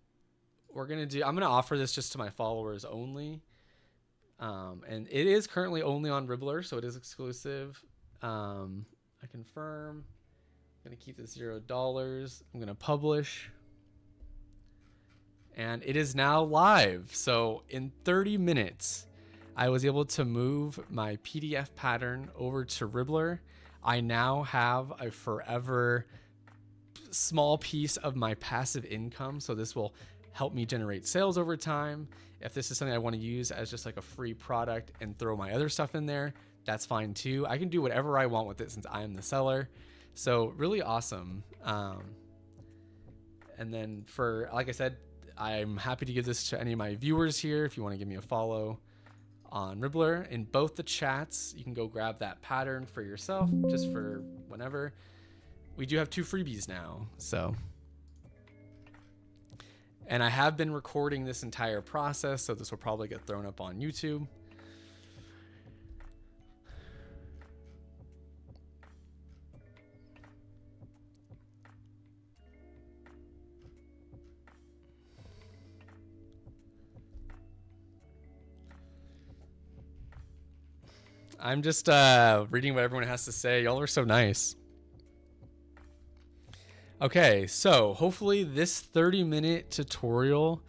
I'm going to offer this just to my followers only. And it is currently only on Ribblr, so it is exclusive. I confirm. I'm going to keep this $0. I'm going to publish. And it is now live. So in 30 minutes, I was able to move my PDF pattern over to Ribblr. I now have a forever small piece of my passive income. So this will help me generate sales over time. If this is something I want to use as just like a free product and throw my other stuff in there, that's fine too. I can do whatever I want with it since I am the seller. So really awesome. And then like I said, I'm happy to give this to any of my viewers here. If you want to give me a follow on Ribblr, in both the chats, you can go grab that pattern for yourself just for whenever. We do have 2 freebies now. So, and I have been recording this entire process, so this will probably get thrown up on YouTube. I'm just reading what everyone has to say. Y'all are so nice. Okay, so hopefully this 30-minute tutorial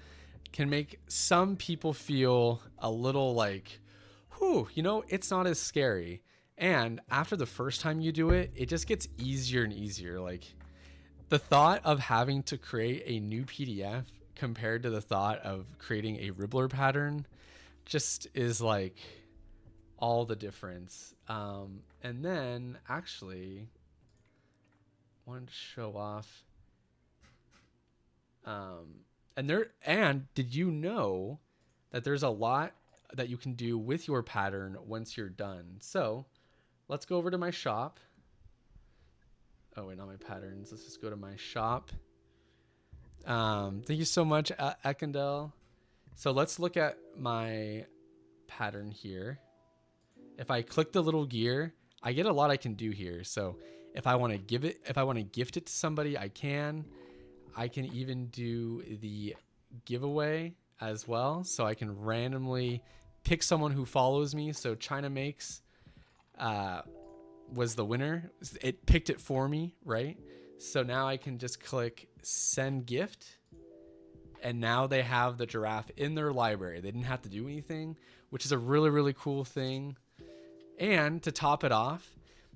can make some people feel a little like, whew, it's not as scary. And after the first time you do it, it just gets easier and easier. Like the thought of having to create a new PDF compared to the thought of creating a Ribblr pattern just is like all the difference. And then actually wanted to show off. And did you know that there's a lot that you can do with your pattern once you're done? So let's go over to my shop. Oh wait, not my patterns. Let's just go to my shop. Thank you so much, Ekendel. So let's look at my pattern here. If I click the little gear, I get a lot I can do here. So if I want to gift it to somebody, I can. I can even do the giveaway as well. So I can randomly pick someone who follows me. So China Makes was the winner. It picked it for me, right? So now I can just click send gift. And now they have the giraffe in their library. They didn't have to do anything, which is a really, really cool thing. And to top it off,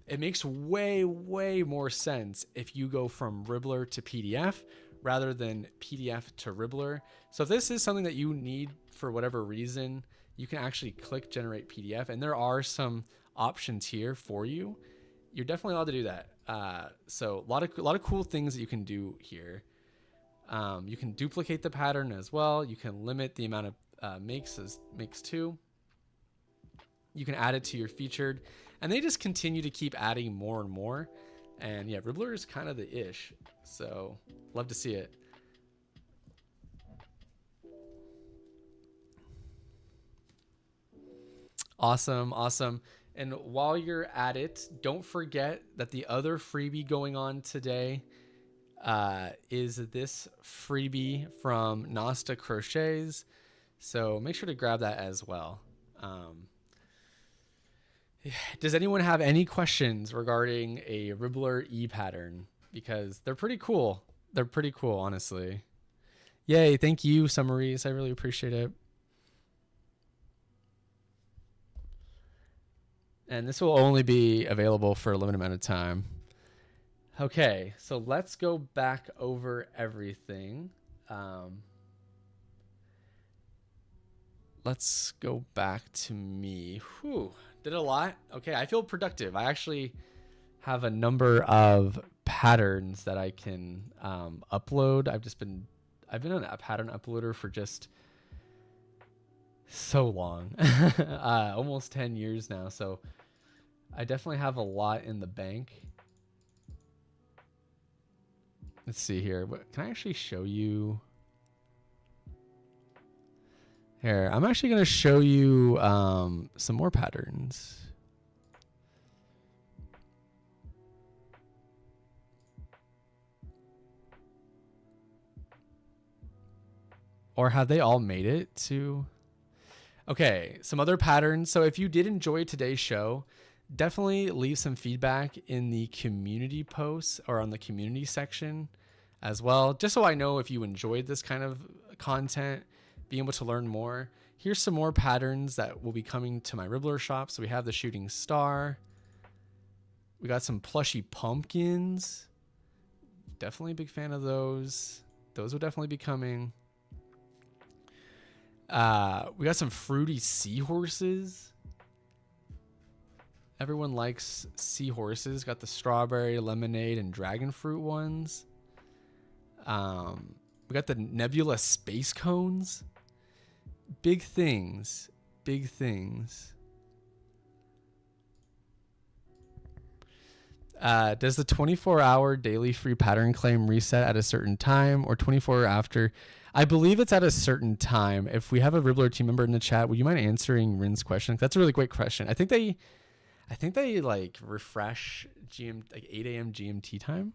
it makes way, way more sense if you go from Ribblr to PDF rather than PDF to Ribblr. So if this is something that you need for whatever reason, you can actually click generate PDF. And there are some options here for you. You're definitely allowed to do that. So a lot of cool things that you can do here. You can duplicate the pattern as well. You can limit the amount of makes two. You can add it to your featured, and they just continue to keep adding more and more. And yeah, Ribblr is kind of the ish. So love to see it. Awesome. Awesome. And while you're at it, don't forget that the other freebie going on today is this freebie from Nasta Crochets. So make sure to grab that as well. Does anyone have any questions regarding a Ribblr E pattern? Because they're pretty cool. They're pretty cool, honestly. Yay, thank you, Summaries. I really appreciate it. And this will only be available for a limited amount of time. Okay, so let's go back over everything. Let's go back to me. Whew, did a lot. Okay, I feel productive. I actually have a number of patterns that I can upload. I've been on a pattern uploader for just so long, almost 10 years now. So I definitely have a lot in the bank. Let's see here. Can I actually show you? Here, I'm actually going to show you some more patterns. Or have they all made it to? Okay, some other patterns. So if you did enjoy today's show, definitely leave some feedback in the community posts or on the community section as well, just so I know if you enjoyed this kind of content, being able to learn more. Here's some more patterns that will be coming to my Ribblr shop. So we have the shooting star. We got some plushy pumpkins. Definitely a big fan of those. Those will definitely be coming. We got some fruity seahorses. Everyone likes seahorses. Got the strawberry, lemonade, and dragon fruit ones. We got the nebula space cones. Big things. Big things. Does the 24-hour daily free pattern claim reset at a certain time or 24 after? I believe it's at a certain time. If we have a Ribblr team member in the chat, would you mind answering Rin's question? That's a really great question. I think they like refresh like 8 a.m. GMT time.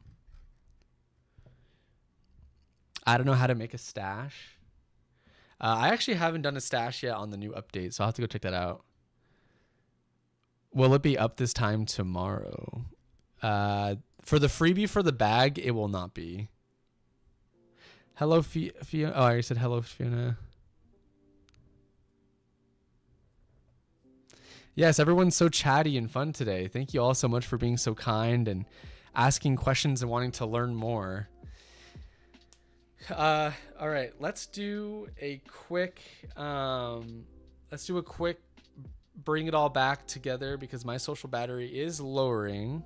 I don't know how to make a stash. I actually haven't done a stash yet on the new update, so I'll have to go check that out. Will it be up this time tomorrow? For the freebie for the bag, it will not be. Hello, Fiona. Oh, I already said hello, Fiona. Yes, everyone's so chatty and fun today. Thank you all so much for being so kind and asking questions and wanting to learn more. All right, let's do a quick bring it all back together because my social battery is lowering.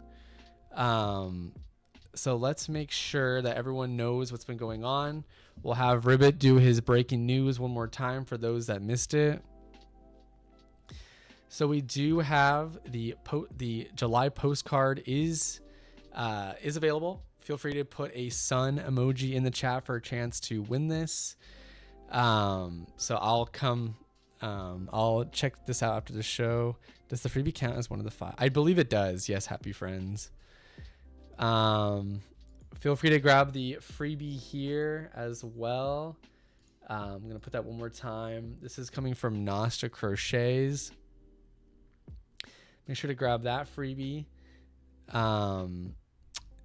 So let's make sure that everyone knows what's been going on. We'll have Ribbit do his breaking news one more time for those that missed it. So we do have the July postcard is available. Feel free to put a sun emoji in the chat for a chance to win this. So I'll check this out after the show. Does the freebie count as one of the 5? I believe it does. Yes, happy friends. Feel free to grab the freebie here as well. I'm gonna put that one more time. This is coming from Nostra Crochets. Make sure to grab that freebie.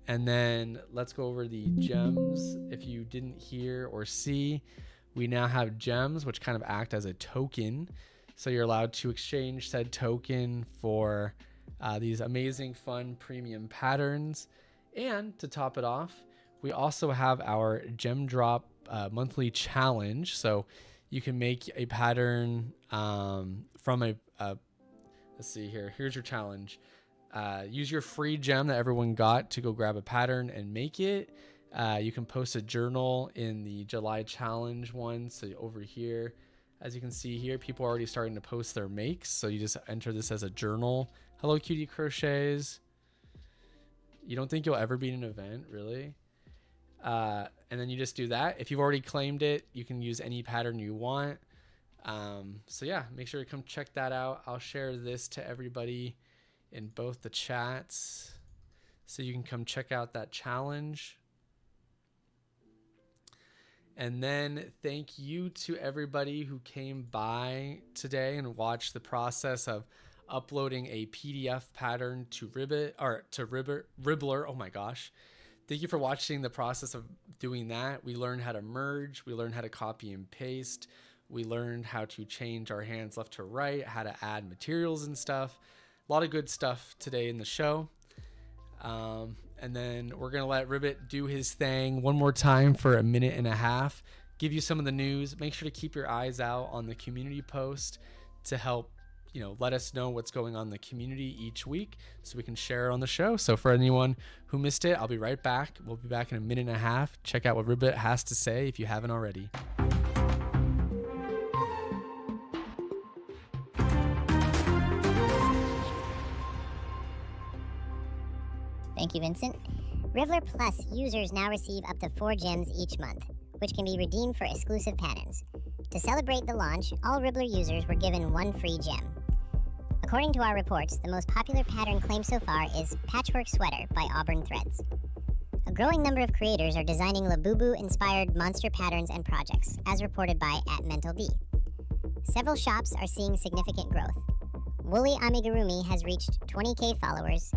And then let's go over the gems. If you didn't hear or see, we now have gems, which kind of act as a token. So you're allowed to exchange said token for these amazing, fun, premium patterns. And to top it off, we also have our gem drop monthly challenge. So you can make a pattern from a let's see here. Here's your challenge. Use your free gem that everyone got to go grab a pattern and make it. You can post a journal in the July challenge one. So over here, as you can see here, people are already starting to post their makes. So you just enter this as a journal. Hello, Cutie Crochets. You don't think you'll ever be in an event, really? And then you just do that. If you've already claimed it, you can use any pattern you want. So yeah, make sure to come check that out. I'll share this to everybody in both the chats so you can come check out that challenge. And then thank you to everybody who came by today and watched the process of uploading a PDF pattern to Ribblr. Oh my gosh. Thank you for watching the process of doing that. We learned how to merge. We learned how to copy and paste. We learned how to change our hands left to right, how to add materials and stuff. A lot of good stuff today in the show. And then we're going to let Ribbit do his thing one more time for a minute and a half, give you some of the news. Make sure to keep your eyes out on the community post to help, let us know what's going on in the community each week so we can share it on the show. So for anyone who missed it, I'll be right back. We'll be back in a minute and a half. Check out what Ribbit has to say if you haven't already. Thank you, Vincent. Ribblr Plus users now receive up to 4 gems each month, which can be redeemed for exclusive patterns. To celebrate the launch, all Ribblr users were given 1 free gem. According to our reports, the most popular pattern claimed so far is Patchwork Sweater by Auburn Threads. A growing number of creators are designing Labubu-inspired monster patterns and projects, as reported by @MentalD. Several shops are seeing significant growth. Woolly Amigurumi has reached 20k followers,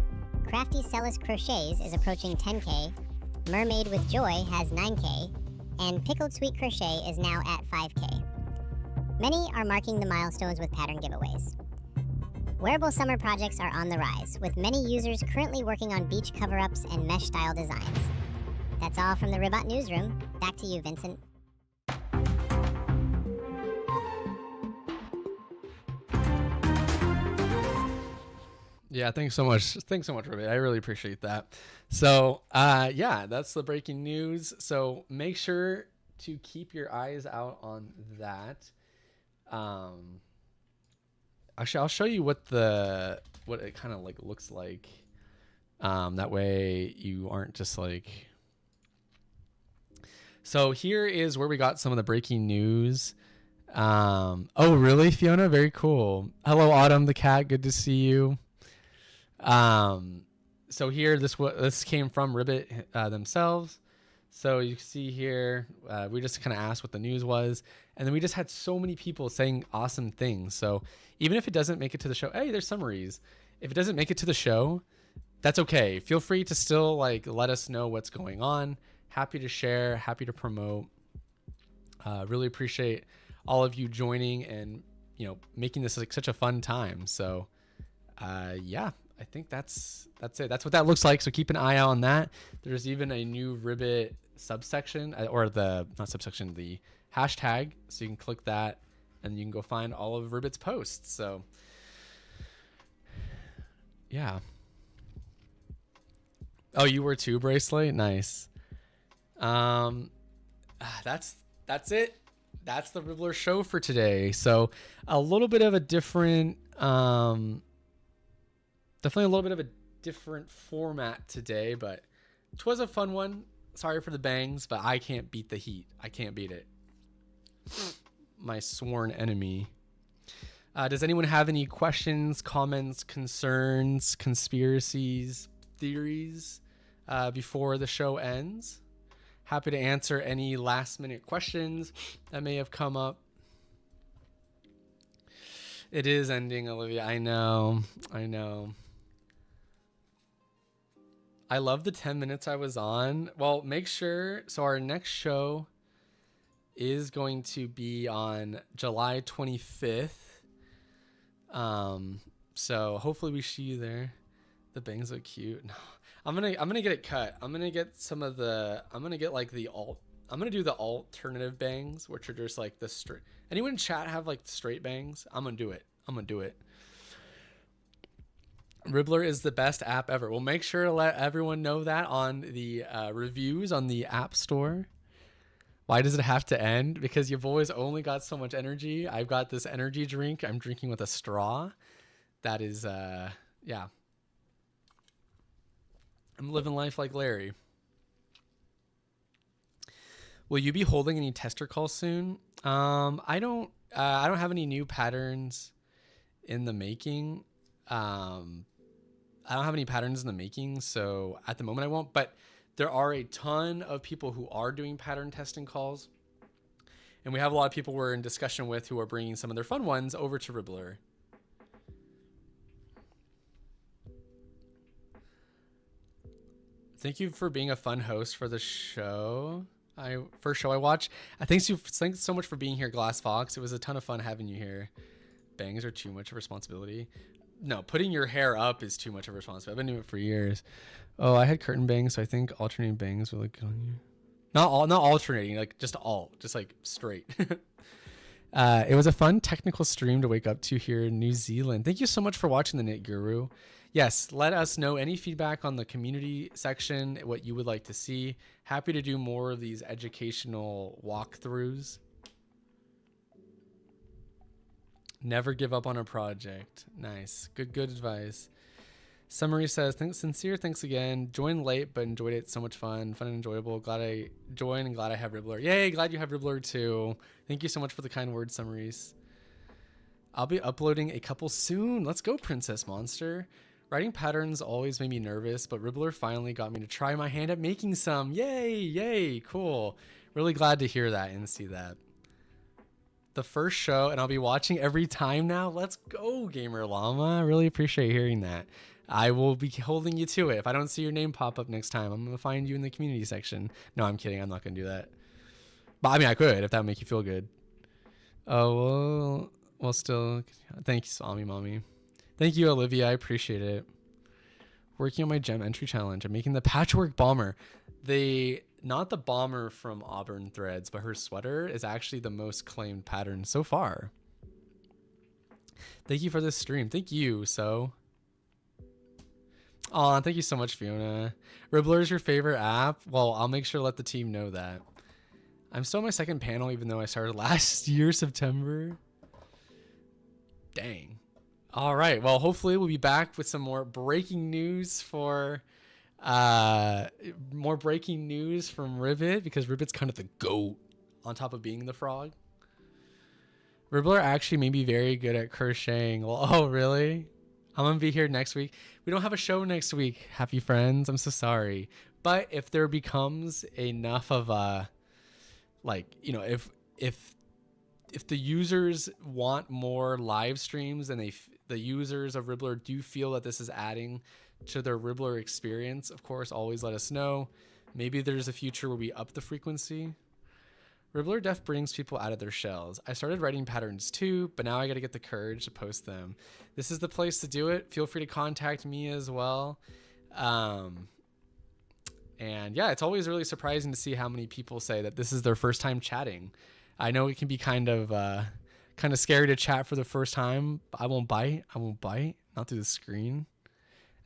Crafty Celis Crochets is approaching 10k, Mermaid with Joy has 9k, and Pickled Sweet Crochet is now at 5k. Many are marking the milestones with pattern giveaways. Wearable summer projects are on the rise, with many users currently working on beach cover-ups and mesh-style designs. That's all from the Ribbot Newsroom. Back to you, Vincent. Yeah, thanks so much. Thanks so much, Ribbit. I really appreciate that. So, yeah, that's the breaking news. So make sure to keep your eyes out on that. Actually, I'll show you what it kind of looks like. That way you aren't just like. So here is where we got some of the breaking news. Oh, really, Fiona? Very cool. Hello, Autumn the cat. Good to see you. So here, this came from Ribbit themselves. So you can see here, we just kind of asked what the news was, and then we just had so many people saying awesome things. So even if it doesn't make it to the show, hey, there's summaries. If it doesn't make it to the show, that's okay. Feel free to still like let us know what's going on. Happy to share, happy to promote. Really appreciate all of you joining and, you know, making this like such a fun time. So yeah, I think that's it. That's what that looks like. So keep an eye out on that. There's even a new Ribbit subsection, or the not subsection, the hashtag. So you can click that and you can go find all of Ribbit's posts. So yeah. Oh, you were too, Bracelet? Nice. That's it. That's the Ribblr show for today. So a little bit of a different, definitely a little bit of a different format today, but it was a fun one. Sorry for the bangs, but I can't beat the heat. I can't beat it. My sworn enemy. Does anyone have any questions, comments, concerns, conspiracies, theories before the show ends? Happy to answer any last minute questions that may have come up. It is ending, Olivia. I know. I love the 10 minutes I was on. Well, make sure. So our next show is going to be on July 25th. So hopefully we see you there. The bangs look cute. No, I'm gonna get it cut. I'm gonna get like the I'm gonna do the alternative bangs, which are just like the straight. Anyone in chat have like straight bangs? I'm gonna do it. Ribblr is the best app ever. We'll make sure to let everyone know that on the reviews on the App Store. Why does it have to end? Because your boys only got so much energy. I've got this energy drink I'm drinking with a straw. That is, yeah. I'm living life like Larry. Will you be holding any tester calls soon? I don't have any new patterns in the making. I don't have any patterns in the making, so at the moment I won't, but there are a ton of people who are doing pattern testing calls. And we have a lot of people we're in discussion with who are bringing some of their fun ones over to Ribblr. Thank you for being a fun host for the show. First show I watched. Thanks so much for being here, Glass Fox. It was a ton of fun having you here. Bangs are too much of a responsibility. No, putting your hair up is too much of a responsibility. I've been doing it for years. Oh, I had curtain bangs, so I think alternating bangs will look good on you. Not alternating, like just like straight. It was a fun technical stream to wake up to here in New Zealand. Thank you so much for watching the Knit Guru. Yes, let us know any feedback on the community section, what you would like to see. Happy to do more of these educational walkthroughs. Never give up on a project. Nice. Good advice. Summary says, sincere thanks again. Joined late, but enjoyed it. So much fun and enjoyable. Glad I joined and glad I have Ribblr. Yay, glad you have Ribblr too. Thank you so much for the kind words, Summaries. I'll be uploading a couple soon. Let's go, Princess Monster. Writing patterns always made me nervous, but Ribblr finally got me to try my hand at making some. Yay, cool. Really glad to hear that and see that. The first show, and I'll be watching every time now. Let's go, Gamer Llama. Really appreciate hearing that. I will be holding you to it. If I don't see your name pop up next time, I'm going to find you in the community section. No, I'm kidding. I'm not going to do that. But I mean, I could if that would make you feel good. Oh, well, still. Thank you, Swami Mommy. Thank you, Olivia. I appreciate it. Working on my gem entry challenge. I'm making the patchwork bomber. Not the bomber from Auburn Threads, but her sweater is actually the most claimed pattern so far. Thank you for this stream. Thank you. So, aw, thank you so much, Fiona. Ribblr is your favorite app? Well, I'll make sure to let the team know that. I'm still on my second panel, even though I started last year, September. Dang. All right. Well, hopefully we'll be back with some more breaking news from Ribbit, because Ribbit's kind of the GOAT on top of being the frog. Ribblr actually may be very good at crocheting. Well, oh, really? I'm going to be here next week. We don't have a show next week. Happy friends. I'm so sorry. But if there becomes enough of if the users want more live streams and the users of Ribblr do feel that this is adding to their Ribblr experience, of course, always let us know. Maybe there's a future where we up the frequency. Ribblr def brings people out of their shells. I started writing patterns too, but now I got to get the courage to post them. This is the place to do it. Feel free to contact me as well. And yeah, it's always really surprising to see how many people say that this is their first time chatting. I know it can be kind of scary to chat for the first time. But I won't bite. Not through the screen.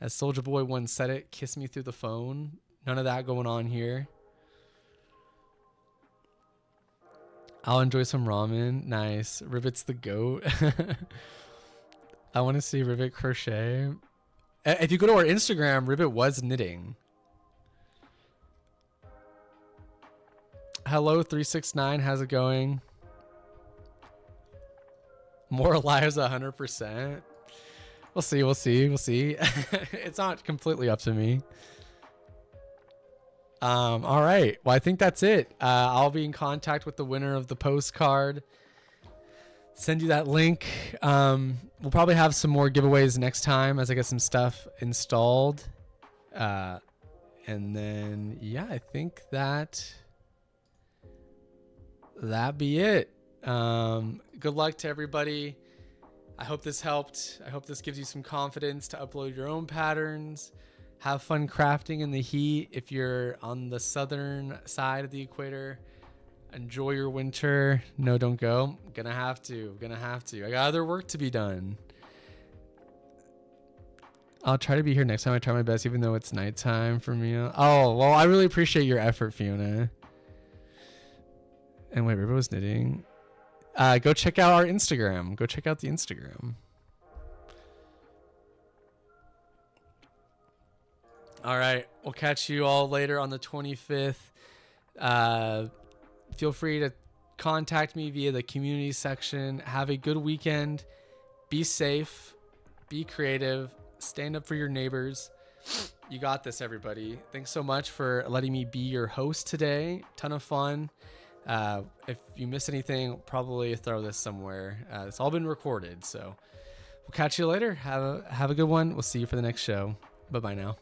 As Soulja Boy once said it, kiss me through the phone. None of that going on here. I'll enjoy some ramen. Nice. Ribbit's the goat. I want to see Ribbit crochet. If you go to our Instagram, Ribbit was knitting. Hello 369, how's it going? More lives 100%. We'll see. It's not completely up to me. All right. Well, I think that's it. I'll be in contact with the winner of the postcard. Send you that link. We'll probably have some more giveaways next time as I get some stuff installed. And then, yeah, I think that be it. Good luck to everybody. I hope this helped. I hope this gives you some confidence to upload your own patterns. Have fun crafting in the heat. If you're on the southern side of the equator, enjoy your winter. No, don't go. Gonna have to. I got other work to be done. I'll try to be here next time. I try my best, even though it's nighttime for me. Oh, well, I really appreciate your effort, Fiona. And wait, River was knitting. Go check out our Instagram. Go check out the Instagram. All right. We'll catch you all later on the 25th. Feel free to contact me via the community section. Have a good weekend. Be safe. Be creative. Stand up for your neighbors. You got this, everybody. Thanks so much for letting me be your host today. Ton of fun. If you miss anything, probably throw this somewhere. It's all been recorded, so we'll catch you later. Have a good one. We'll see you for the next show. Bye-bye now.